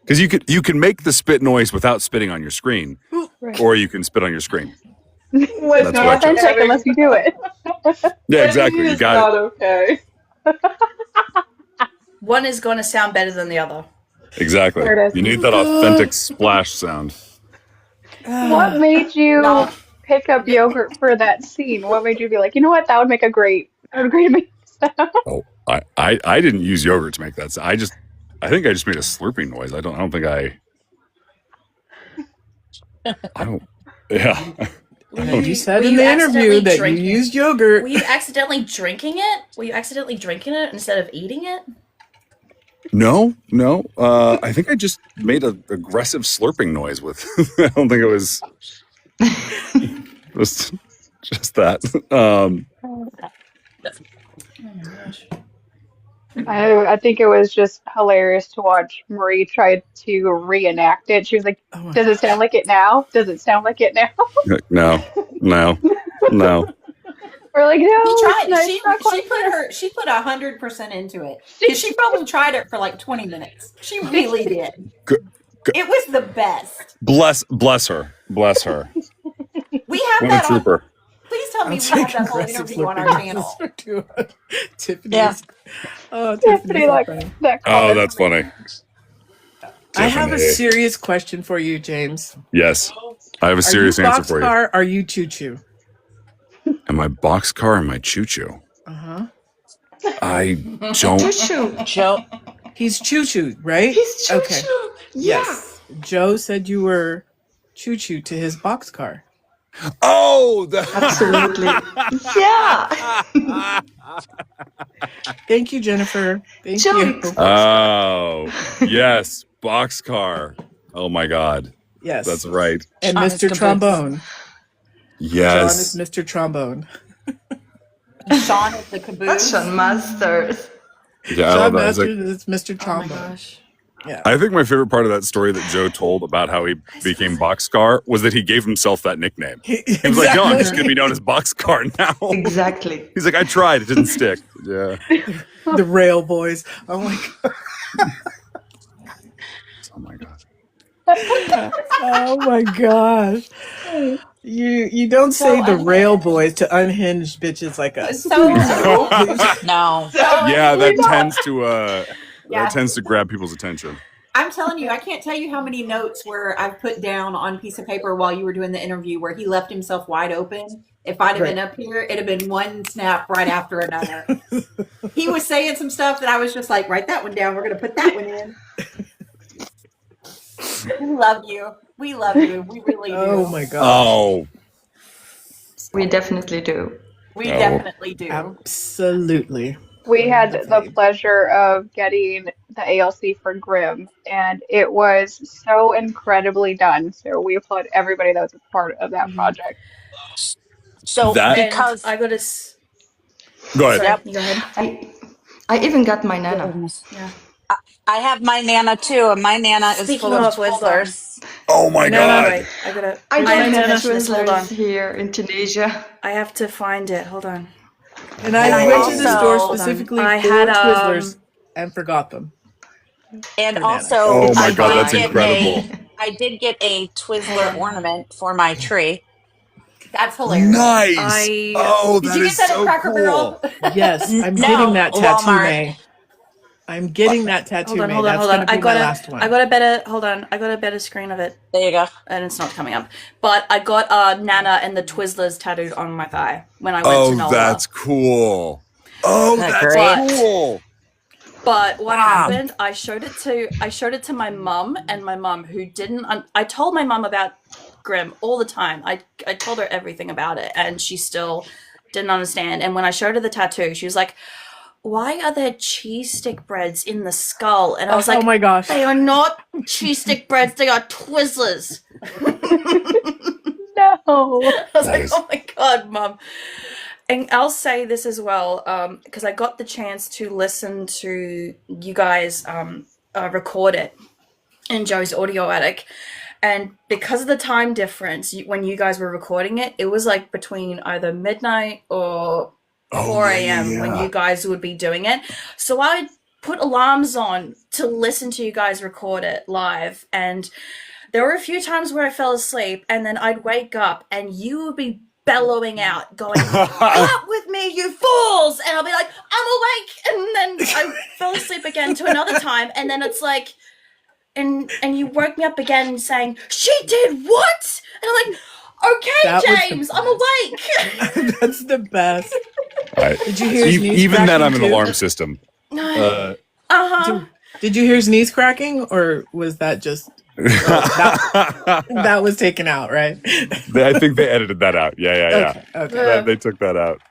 Because you can make the spit noise without spitting on your screen, Right. or you can spit on your screen. Was That's Be what I not chose. authentic unless you do it. Yeah, Spitting exactly. You is got not it. okay. One is going to sound better than the other. Exactly. There it is. You need that authentic splash sound. What made you No. pick up yogurt for that scene? What made you be like, you know what, that would make a great, amazing sound? Oh, I didn't use yogurt to make that sound. I think I just made a slurping noise. I don't think I don't. Yeah. You said Were in you the interview accidentally that you drinking? used yogurt. Were you accidentally drinking it? Were you accidentally drinking it instead of eating it? No. I think I just made an aggressive slurping noise with. I don't think it was just that. Oh my gosh. I think it was just hilarious to watch Marie try to reenact it. She was like, Oh my does it sound like it now? Does it sound like it now? No. We're like, no, She tried. it's not, it's not quite She put 100% into it because she probably tried it for like 20 minutes. She really did. Good. It was the best. Bless her. Bless her. We have What a that on. trooper. Please tell me I'll we take have that whole aggressive interview on our slurping channel. noises. Tiffany's. Yeah. Oh, Tiffany, Tiffany's like funny. that Oh, comment. that's funny. I have a Tiffany. serious question for you, James. Yes. I have a Are serious you answer for you. boxcar? Are you choo choo? Am I boxcar or am I choo-choo? Uh-huh. I don't. Choo-choo. Joe. He's choo choo, right? He's choo-choo. Okay. Yeah. Yes. Joe said you were choo choo to his boxcar. Oh, Absolutely. Yeah. Thank you, Jennifer. Thank Joe. you. Oh, yes. Boxcar. Oh, my God. Yes. That's right. And Sean is Mr. convinced. Trombone. John is Yes. Mr. Trombone. Sean is the caboose. Sean Masters. Yeah, I John love that. It's like- Masters is Mr. Oh my Trombone. gosh. Yeah. I think my favorite part of that story that Joe told about how he became Boxcar was that he gave himself that nickname. He was like, no, I'm just going to be known as Boxcar now. Exactly. He's like, I tried. It didn't stick. Yeah. The Rail Boys. Oh my god. Oh, my God. Oh my gosh. You don't say the Rail Boys to unhinged bitches like us. So No. Yeah, that Yeah. tends to grab people's attention. I'm telling you, I can't tell you how many notes where I've put down on a piece of paper while you were doing the interview where he left himself wide open. If I'd have been up here, it'd have been one snap right after another. He was saying some stuff that I was just like, write that one down. We're going to put that one in. We love you. We love you. We really do. Oh my god. Oh, We definitely do. We Oh. definitely do. Absolutely. We had the pleasure of getting the ALC for Grimm, and it was so incredibly done. So we applaud everybody that was a part of that project. So That- And because I got to. go ahead. Yep. You go ahead. I even got my Nana. Yeah. I have my Nana too, and my Nana is Speaking full of of, hold on. Twizzlers. Oh, my God. Wait, I gotta. I I got have to Nana mention this. Hold on. Twizzlers here in Tunisia. I have to find it. Hold on. And I And went to the also- store Hold on. specifically I for had, Twizzlers and forgot them. And Banana. also, Oh, my I God, did that's get incredible. I did get a Twizzler ornament for my tree. That's hilarious. Nice. Oh, Did that you is get that so at Cracker cool. Barrel? Yes, I'm No, getting that tattoo, Walmart. May. I'm getting that tattoo, Hold on. May. Hold on. That's Hold going on. to be my last one. I got a better. Hold on. I got a better screen of it, There you go. and it's not coming up. But I got Nana and the Twizzlers tattooed on my thigh when I went to Oh, NOLA. that's cool. Oh, That's that's great. cool. But what happened? I showed it to my mum, and my mum who didn't. I told my mum about Grimm all the time. I told her everything about it, and she still didn't understand. And when I showed her the tattoo, she was like, "Why are there cheese stick breads in the skull?" And I was like, oh my gosh. "They are not cheese stick breads. They are Twizzlers." No. I was like, Nice. "Oh my god, Mum!" And I'll say this as well, because I got the chance to listen to you guys record it in Joe's audio attic, and because of the time difference, when you guys were recording it, it was like between either midnight or 4 a.m. when you guys would be doing it. So I'd put alarms on to listen to you guys record it live. And there were a few times where I fell asleep and then I'd wake up and you would be bellowing out, going, clap with me, you fools! And I'll be like, I'm awake! And then I fell asleep again to another time, and then it's like, and you woke me up again saying, she did what? And I'm like, okay, James, I'm awake. That's the best. Right. Did you hear his knees Even then, I'm an too? alarm system. Did you hear his knees cracking, or was that just that was taken out, right? I think they edited that out. Yeah. Okay. They took that out.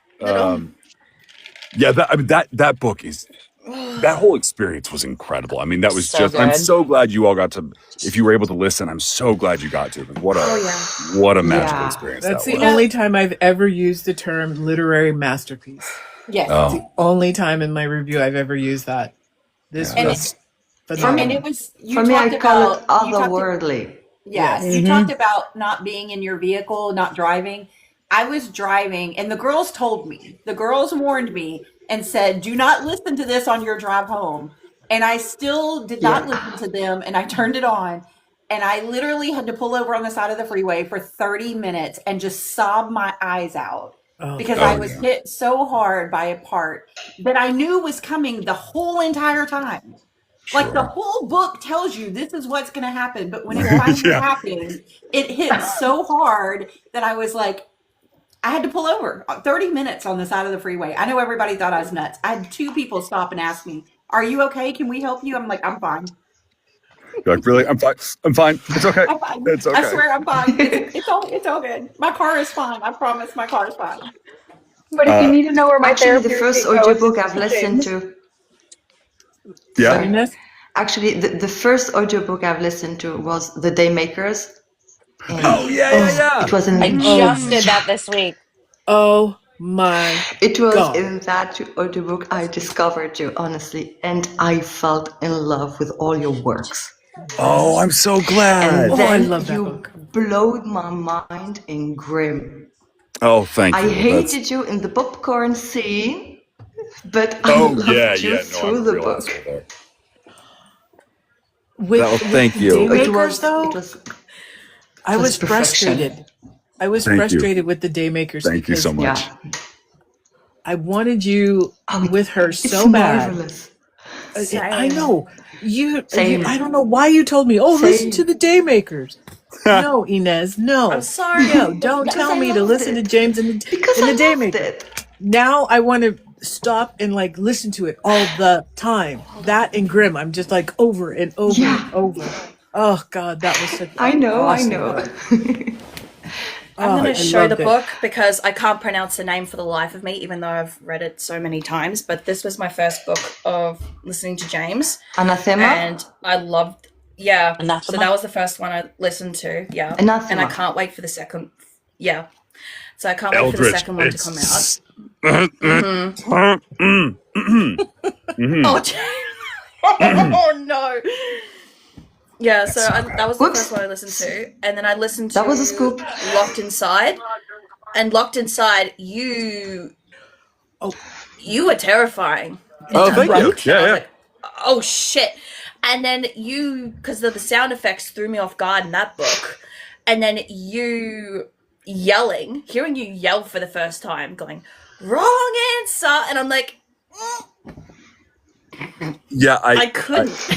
That book is, that whole experience was incredible. I mean, that was So just, I'm good. so glad you all got to, if you were able to listen, I'm so glad you got to. What a magical experience That's that the was. only time I've ever used the term literary masterpiece. Yes. Oh. It's the only time in my review I've ever used that. This was phenomenal. And it was, you For me, I talked call it about, otherworldly. yes, you talked about not being in your vehicle, not driving. I was driving, and the girls told me, the girls warned me and said, do not listen to this on your drive home. And I still did not listen to them, and I turned it on. And I literally had to pull over on the side of the freeway for 30 minutes and just sob my eyes out. Because I was hit so hard by a part that I knew was coming the whole entire time. Sure. Like the whole book tells you this is what's going to happen. But when it finally happened, it hit so hard that I was like, I had to pull over 30 minutes on the side of the freeway. I know everybody thought I was nuts. I had 2 people stop and ask me, are you okay? Can we help you? I'm like, I'm fine. You're like, really? I'm fine. I'm fine. It's okay. I'm fine. It's okay. I swear I'm fine. It's all good. My car is fine. I promise my car is fine. But if you need to know where my Actually, therapy the first goes, audiobook I've listened to. Yeah. Actually, the first audiobook I've listened to was The Daymakers. Yeah. It was in I just did that this week. Oh my It was God. in that audiobook I discovered you, honestly, and I felt in love with all your works. Oh, I'm so glad. And I then love that you book. blowed my mind in Grimm. Oh, thank you. I hated you in the popcorn scene, but I Oh, loved yeah. you No, through I'm the real book. asshole there. With thank you. Daymakers, though, It was I was perfection. frustrated. I was Thank you. frustrated with the Daymakers. Thank you so much. Yeah. I wanted you with her It's so bad. marvelous. I know. Same. I don't know why you told me, listen Same. to the Daymakers. No, Inez, no. I'm sorry. No, don't Because tell I me to loved listen it. to James and Because the I loved Daymakers. it. Now I want to stop and like listen to it all the time. That and Grimm, I'm just like over and over and over. Oh God, that was such. I know. I'm going to show the book because I can't pronounce the name for the life of me, even though I've read it so many times. But this was my first book of listening to James. Anathema? And I loved, Anathema? So that was the first one I listened to, Anathema. And I can't wait for the second, So I can't wait for the second one to come out. Oh, oh no. Yeah, so that was the first one I listened to. And then I listened to That was a scoop. Locked Inside. And Locked Inside, you were terrifying. Oh, thank you. Yeah. Like, oh, shit. And then because of the sound effects threw me off guard in that book. And then you hearing you yell for the first time, going, wrong answer. And I'm like, Yeah, I couldn't.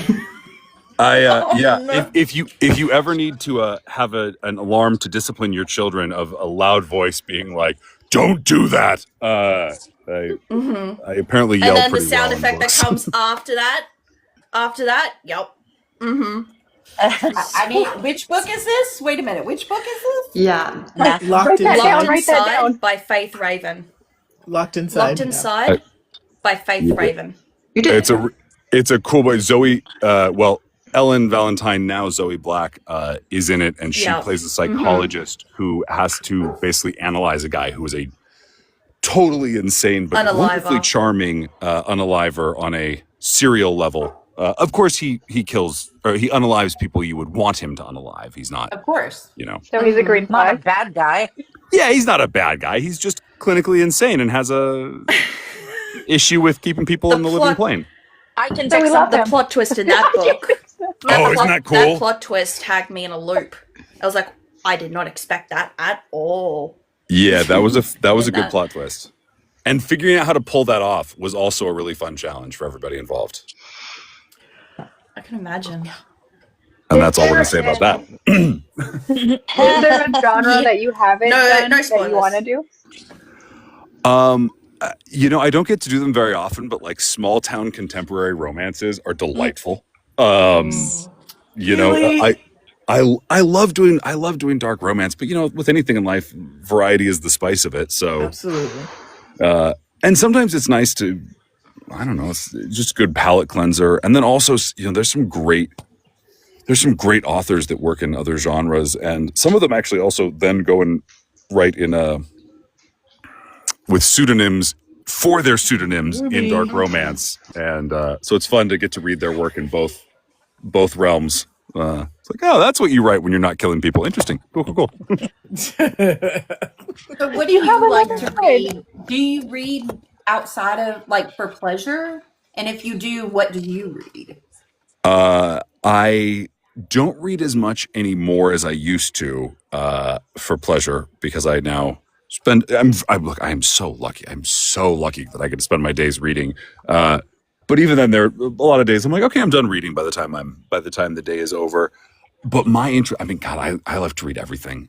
No. If you ever need to have an alarm to discipline your children of a loud voice being like, "Don't do that," I apparently yell And then the pretty sound well in effect that books. comes after that, yep. I mean, which book is this? Wait a minute. Which book is this? Yeah. Locked that down, Inside. write that down. By Faith Raven. Locked Inside. Locked Inside by Faith Raven. You did. It's a cool boy. Zoe, Ellen Valentine, now Zoe Black, is in it, and she plays a psychologist who has to basically analyze a guy who is a totally insane but Unaliver. wonderfully charming unaliver on a serial level. Of course, he kills or he unalives people you would want him to unalive. He's not, Of course. So he's a green Not a flag. bad guy. Yeah, he's not a bad guy. He's just clinically insane and has a issue with keeping people in the living plane. I can So we fix love him. The plot twist in that book. Oh, isn't that cool? That plot twist had me in a loop. I was like, I did not expect that at all. Yeah, that was a good plot twist. And figuring out how to pull that off was also a really fun challenge for everybody involved. I can imagine. And that's all we're going to say about that. Is there a genre that you haven't done that you want to do? I don't get to do them very often, but like small town contemporary romances are delightful. Really? I love doing dark romance, but with anything in life, variety is the spice of it. So Absolutely. And sometimes it's nice to, I don't know, it's just a good palate cleanser. And then also, there's some great authors that work in other genres, and some of them actually also then go and write with pseudonyms for their pseudonyms in dark romance. And so it's fun to get to read their work in both realms. It's like, oh, that's what you write when you're not killing people. Interesting. Cool. So what do you like to read? Do you read outside of, like, for pleasure? And if you do, what do you read? I don't read as much anymore as I used to for pleasure, because I now I am so lucky. I'm so lucky that I get to spend my days reading. But even then, there are a lot of days I'm like, okay, I'm done reading by the time the day is over. But my interest, God, I love to read everything.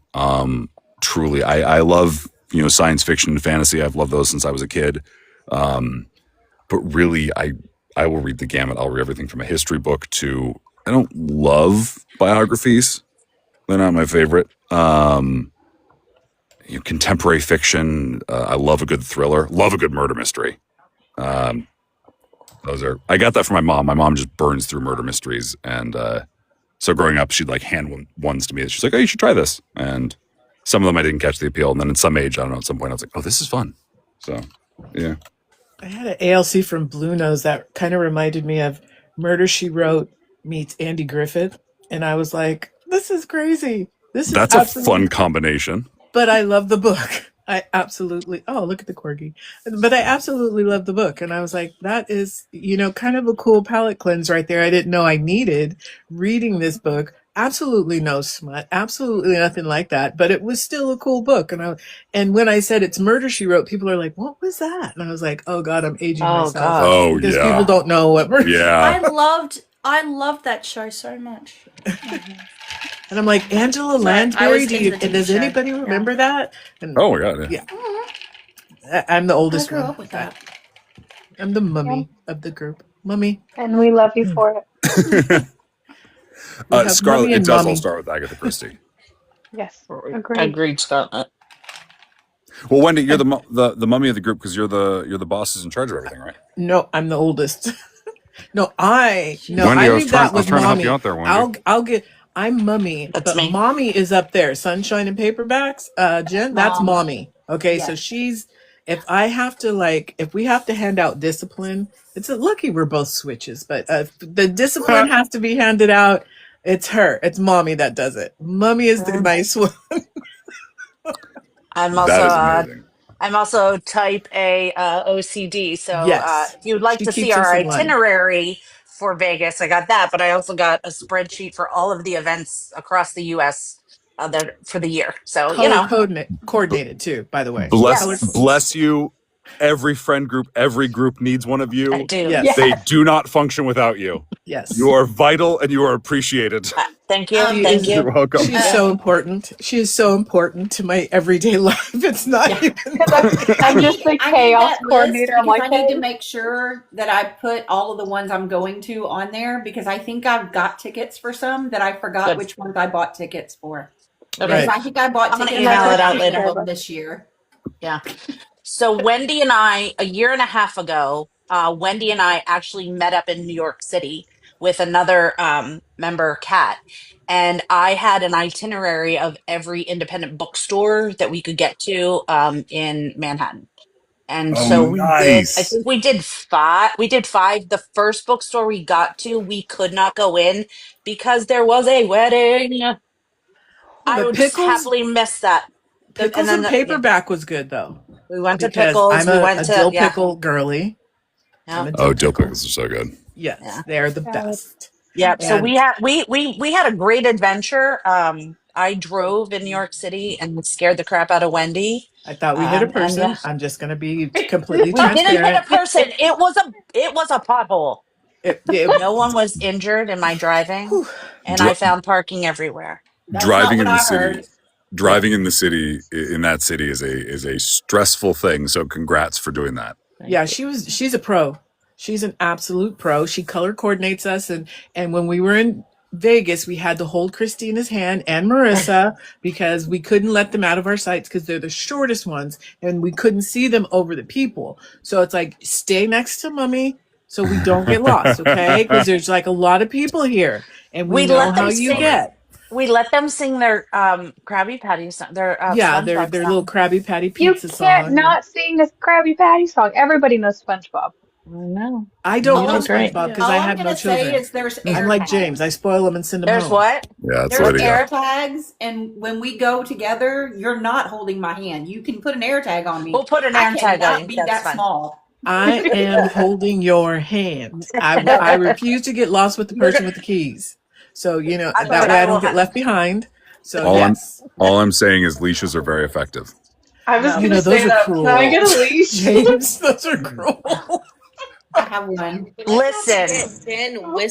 Truly, I love science fiction and fantasy. I've loved those since I was a kid. But really, I will read the gamut. I'll read everything from a history book to, I don't love biographies. They're not my favorite. Contemporary fiction. I love a good thriller. Love a good murder mystery. I got that from my mom. My mom just burns through murder mysteries. And so growing up, she'd like hand ones to me. She's like, oh, you should try this. And some of them I didn't catch the appeal. And then at some age, I don't know, at some point I was like, oh, this is fun. So, yeah. I had an ALC from Blue Nose that kind of reminded me of Murder, She Wrote meets Andy Griffith. And I was like, this is crazy. That's a fun combination. But I love the book. I absolutely, look at the corgi. But I absolutely love the book. And I was like, that is, kind of a cool palate cleanse right there. I didn't know I needed reading this book. Absolutely no smut, absolutely nothing like that. But it was still a cool book. And when I said it's Murder, She Wrote, people are like, what was that? And I was like, oh God, I'm aging myself. God. Oh, because yeah. people don't know what murder. Yeah. I loved that show so much. And I'm like, Angela Lansbury, does anybody remember that? And, oh my God. Yeah. I'm the oldest I grew one. up with that. I'm the mummy of the group. Mummy. And we love you for it. Scarlet, it does all start with Agatha Christie. Yes, agreed. Agreed, Scarlet. Well, Wendy, you're the mummy of the group because you're the boss who's in charge of everything, right? No, I'm the oldest. Wendy, I was trying to mommy. help you out there, Wendy. I'm mummy, That's but me. mommy is up there. Sunshine and Paperbacks. Jen, that's mommy. Okay, Yes. so if we have to hand out discipline, it's lucky we're both switches, but the discipline has to be handed out. It's her. It's mommy that does it. Mummy is the nice one. I'm also type A OCD. So Yes. if you'd like She to see keeps us our in line. itinerary for Vegas, I got that. But I also got a spreadsheet for all of the events across the U.S. For the year. So Coordinated too, by the way. Bless you. Every friend group, every group needs one of you. I do. Yes. They do not function without you. Yes. You are vital and you are appreciated. Thank you. Thank you. You're welcome. She's so important. She is so important to my everyday life. It's not even. I'm just the chaos coordinator. I'm like, I need to make sure that I put all of the ones I'm going to on there because I think I've got tickets for some that I forgot which ones I bought tickets for. Okay. Because I think I bought tickets email it out later this year. Yeah. So Wendy and I, a year and a half ago, Wendy and I actually met up in New York City with another member, Kat, and I had an itinerary of every independent bookstore that we could get to in Manhattan. And so we did. I think we did five. We did five. The first bookstore we got to, we could not go in because there was a wedding. I would just happily miss that. Pickles and paperback was good though. We went to Because Pickles. I'm We a went to dill pickle girly. Yeah. I'm a Oh, dill dill pickle. pickles are so good. Yes, Yeah. they're the Salad. best. Yeah. So And we had a great adventure. I drove in New York City and scared the crap out of Wendy. I thought we hit a And person. I'm just going to be completely we didn't hit a transparent. person. It was a pothole. It, No one was injured in my driving, whew. and I Dri- found parking everywhere. That's not driving what in the I city, heard. driving in the city in that city is a stressful thing. So congrats for doing that. Yeah, she's a pro. She's an absolute pro. She color coordinates us, and when we were in Vegas, we had to hold Christina's hand and Marissa because we couldn't let them out of our sights because they're the shortest ones and we couldn't see them over the people. So it's like, stay next to mommy so we don't get lost, okay? Because there's like a lot of people here and we We know let them how you sing. get. We let them sing their Krabby Patty song, their Yeah, SpongeBob their little song. Krabby Patty You pizza can't song. And not sing a Krabby Patty song. Everybody knows SpongeBob. I know. I don't You know did great. SpongeBob because All I I'm have no gonna say children. is there's I'm air like tags. James. I spoil them and send them There's home. what? Yeah, it's There's Lydia. air tags, and when we go together, you're not holding my hand. You can put an air tag on me. We'll put an I air tag on cannot you. be That's that fine. small. I am holding your hand. I refuse to get lost with the person with the keys. So, you know, that way I don't get left behind. So, All yes. I'm saying is leashes are very effective. I was You gonna know, those say are that. Can I cruel. get a leash? James, those are cruel. I have one. Listen,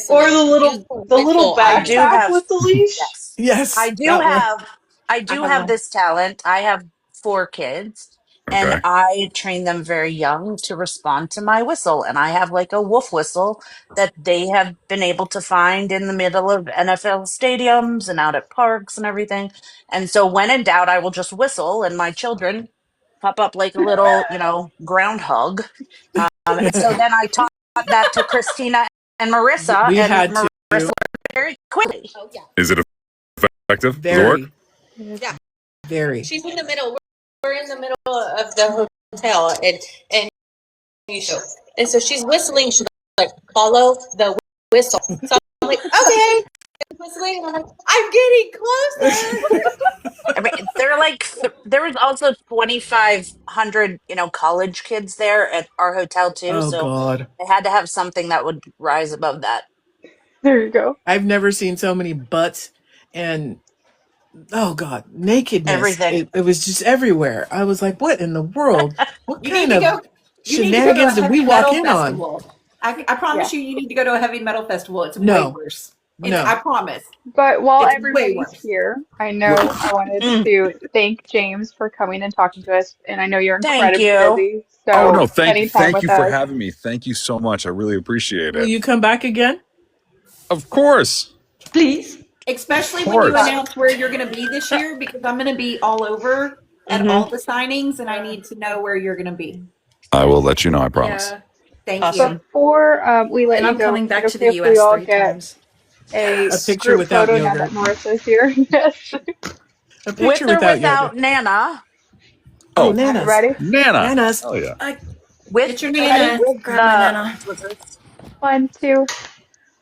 Or the little I do backpack have with the leash? yes. Yes, that one. I I do have have one. this talent. I have 4 kids and Okay. I train them very young to respond to my whistle. And I have like a wolf whistle that they have been able to find in the middle of NFL stadiums and out at parks and everything. And so when in doubt, I will just whistle and my children pop up like a little, groundhog. And so then I taught that to Christina and Marissa, We and had Marissa to. very quickly. Is it effective? Does it work? Very, very. She's in the middle. We're in the middle of the hotel, and you show. And so she's whistling. She's like, follow the whistle. So I'm like, okay. Whistling. And I'm like, I'm getting closer. I mean, they're like there was also 2,500 college kids there at our hotel too, Oh, so God. I had to have something that would rise above that. There you go. I've never seen so many butts and, oh, God, nakedness. Everything. It was just everywhere. I was like, what in the world? What You need kind to of go. You need to go to a shenanigans did we heavy walk metal in on? festival. I promise you need to go to a heavy metal festival. It's way No, worse. no. I promise. But while It's way everybody's worse. here, I know I wanted Mm, to thank James for coming and talking to us, and I know you're thank incredibly you. busy, Oh no, so spending time thank with you for us. having me. Thank you so much. I really appreciate Will it. you come back again? Of course. Please. Especially Of when you course. announce where you're going to be this year, because I'm going to be all over at Hmm. all the signings, and I need to know where you're going to be. I will let you know, I promise. Yeah. Thank Awesome. you. Before we let And you I'm go, coming is it back to okay the if we US all 3 get times. a A picture group without photo now that yogurt. Marissa's here? Yes. A With picture or without yogurt. without Nana, Oh, Oh, All right, Nana's. ready? Nana. Nana's. Oh yeah. I with Get your Ready? Nana. with grab my the Nana. Twizzlers. 1, 2.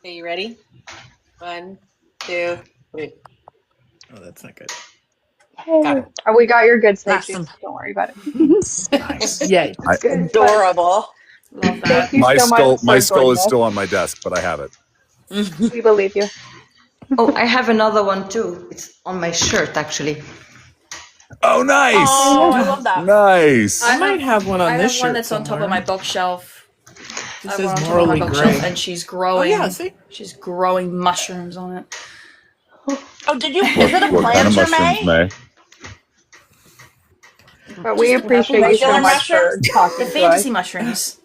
Are you ready? 1, 2, 3. Oh, that's not good. Hey. Oh, we got your good side, Awesome. James. Don't worry about it. Nice. Yay. I, It's good. But Adorable. Love thank that. you so much my for skull joining is us. still on my desk, but I have it. We believe you. Oh, I have another one too. It's on my shirt actually. Oh nice. Oh, I There love that. Nice. I might have one on I this have one shirt that's on top of somewhere. my bookshelf. It I have says one on top of my morally bookshelf, gray. and she's Oh, growing. yeah, see? She's growing mushrooms on it. Oh, is it a What kind of planter, mushrooms, May? May? But we Just appreciate you so Regular much for mushrooms? the talking to us. fantasy mushrooms.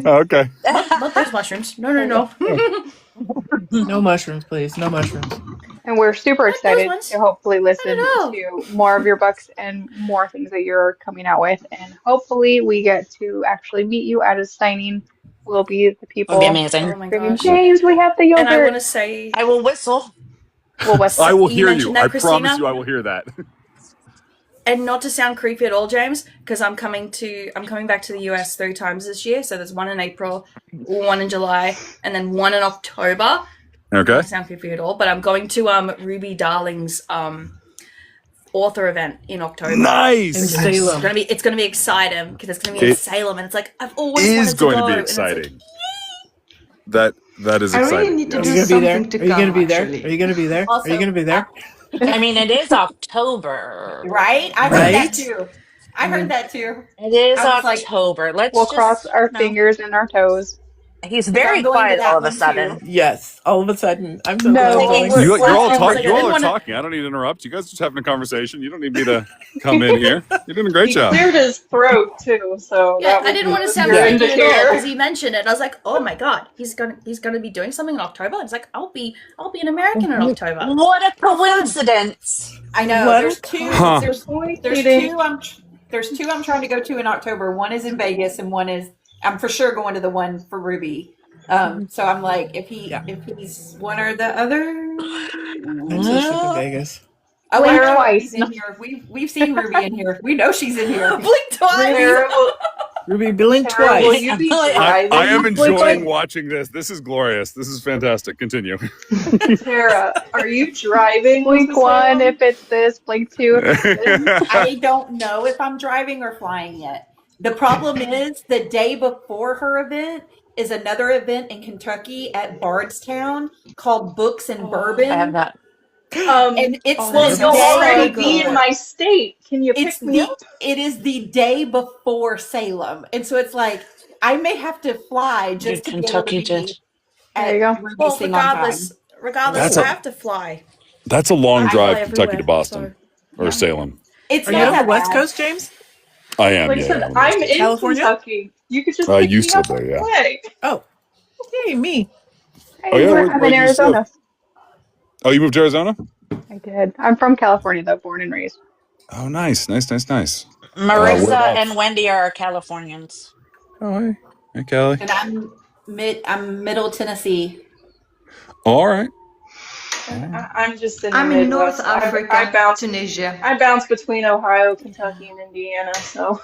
Oh, okay. Not those mushrooms. No, no, no. No mushrooms, please. No mushrooms. And we're super Not those excited ones. to hopefully listen No, no. to more of your books and more things that you're coming out with. And hopefully we get to actually meet you at a signing. We'll be the Would be people amazing. Oh my screaming, gosh. James, we have the And I want yogurt. to say, I will whistle. Well, what's I will You hear mentioned you. that, I promise Christina? you I will hear that. and not to sound creepy at all, James, because I'm coming back to the US 3 times this year. So there's one in April, one in July, and then one in October. Okay. Not to sound creepy at all, but I'm going to Ruby Darling's author event in October. In Nice. Salem. It's gonna be exciting because it's gonna be in It Salem, and it's like I've always is wanted to going go. to be And it's like, exciting. That is I exciting. really need to Are do you gonna be there? something to Are you gonna come, be there? actually. Are you gonna be there? Are you Also, gonna be there? I mean, it is October. right? I heard that Right? too. I I heard mean, that too. It is I was like, October. We'll Let's cross just, our you know, fingers and our toes. he's because I'm very going to quiet all that of a one too. sudden. yes. All of a sudden, I'm so glad I'm No, Taking going. we're, You're all we're talking. like, I You all didn't are wanna- talking. I don't need to interrupt. You guys are just having a conversation. You don't need me to come in here. You're doing a great He job. cleared his throat too, so Yeah, that I didn't was want to a sound good freaky at all indicator. because he mentioned it. And I was like, oh my god, he's gonna be doing something in October. I was like, I'll be an American in October. What a How fun. coincidence. I know. What There's a two. Huh. There's two. There's two I'm trying to go to in October. One is in Vegas, and one is I'm for sure going to the one for Ruby. So I'm like, if he's one or the other. I'm so sick of Vegas. Oh, Blink Lara, twice. Ruby's in here. We've seen Ruby in here. We know she's in here. Blink twice. Ruby blink Tara, will twice. you be I driving? am Blink enjoying twice. watching this. This is glorious. This is fantastic. Continue. Tara, are you driving? Blink one if it's this, blink two if it's this. I don't know if I'm driving or flying yet. The problem is the day before her event is another event in Kentucky at Bardstown called Books and Bourbon. I have that. And it's Well, the you'll day already before. be in my state. Can you It's pick me the up? it is the day before Salem, and so it's like I may have to fly just to be able to Kentucky be did. at There you go. Ruby Well, Sing on time. regardless, That's I a- have to fly. That's a long I drive, fly Kentucky to everywhere, Boston or Yeah. Salem. It's Are not you on that the West bad. Coast, James? I am. Like I Yeah. said, yeah, I'm in California? Kentucky. You could just I pick me used to up there, on yeah. the way. Oh, yay, me. Hey, Oh yeah. I'm Where in do you live? Arizona. Oh, you moved to Arizona? I did. I'm from California though, born and raised. Oh, nice. Marissa Whereabouts? and Wendy are Californians. Oh, hey. Hey, Kelly. And I'm Middle Tennessee. All right. I'm just in the I'm in North Midwest. Africa, I Tunisia. bounce between Ohio, Kentucky, and Indiana. So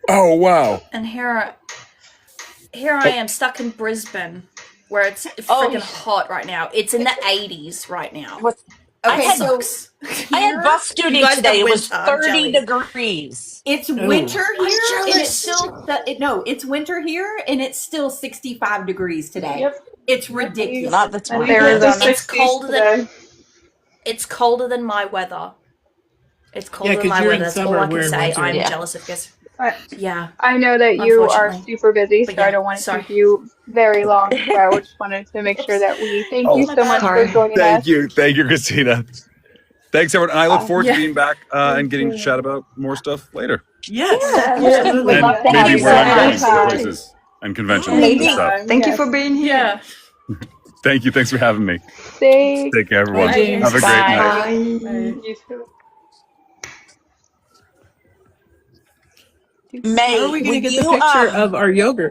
Oh, wow. And here I am stuck in Brisbane, where it's Oh. freaking hot right now. It's in the 80s right now. What? Okay, I so I had here bus duty You guys today. have It was winter. I'm 30 jealous. degrees. it's Ooh. winter I'm here, and jealous. it's still it's winter here, and it's still 65 degrees today. yep. It's ridiculous. Not that's That's We hit the Arizona. It's 60s colder today. than it's colder than my weather. It's colder Yeah, than 'cause my you're in weather. That's summer, all I we're can in say. winter. I'm Yeah. jealous of this. I, Yeah. I know that you are Unfortunately. super busy, so But yeah, I don't want to sorry. keep you very long. But I just wanted to make sure Oops. that we thank Oh, you my so bad. much for Sorry. joining Thank us. you. Thank you, Christina. Thanks, everyone. And I look forward Yeah. to being back and getting to you. chat about more stuff later. Yes, Yeah, Yeah, absolutely. we'd And love to have maybe you where I'm back going anytime. places and conventions Maybe. and stuff. anytime. Thank you Yes. for being here. Yeah. Thank you. Thanks for having me. Thanks. Take care, everyone. Bye, James. Have a great Bye. night. Bye. You too. How are May, we going to will get the you picture of our yogurt?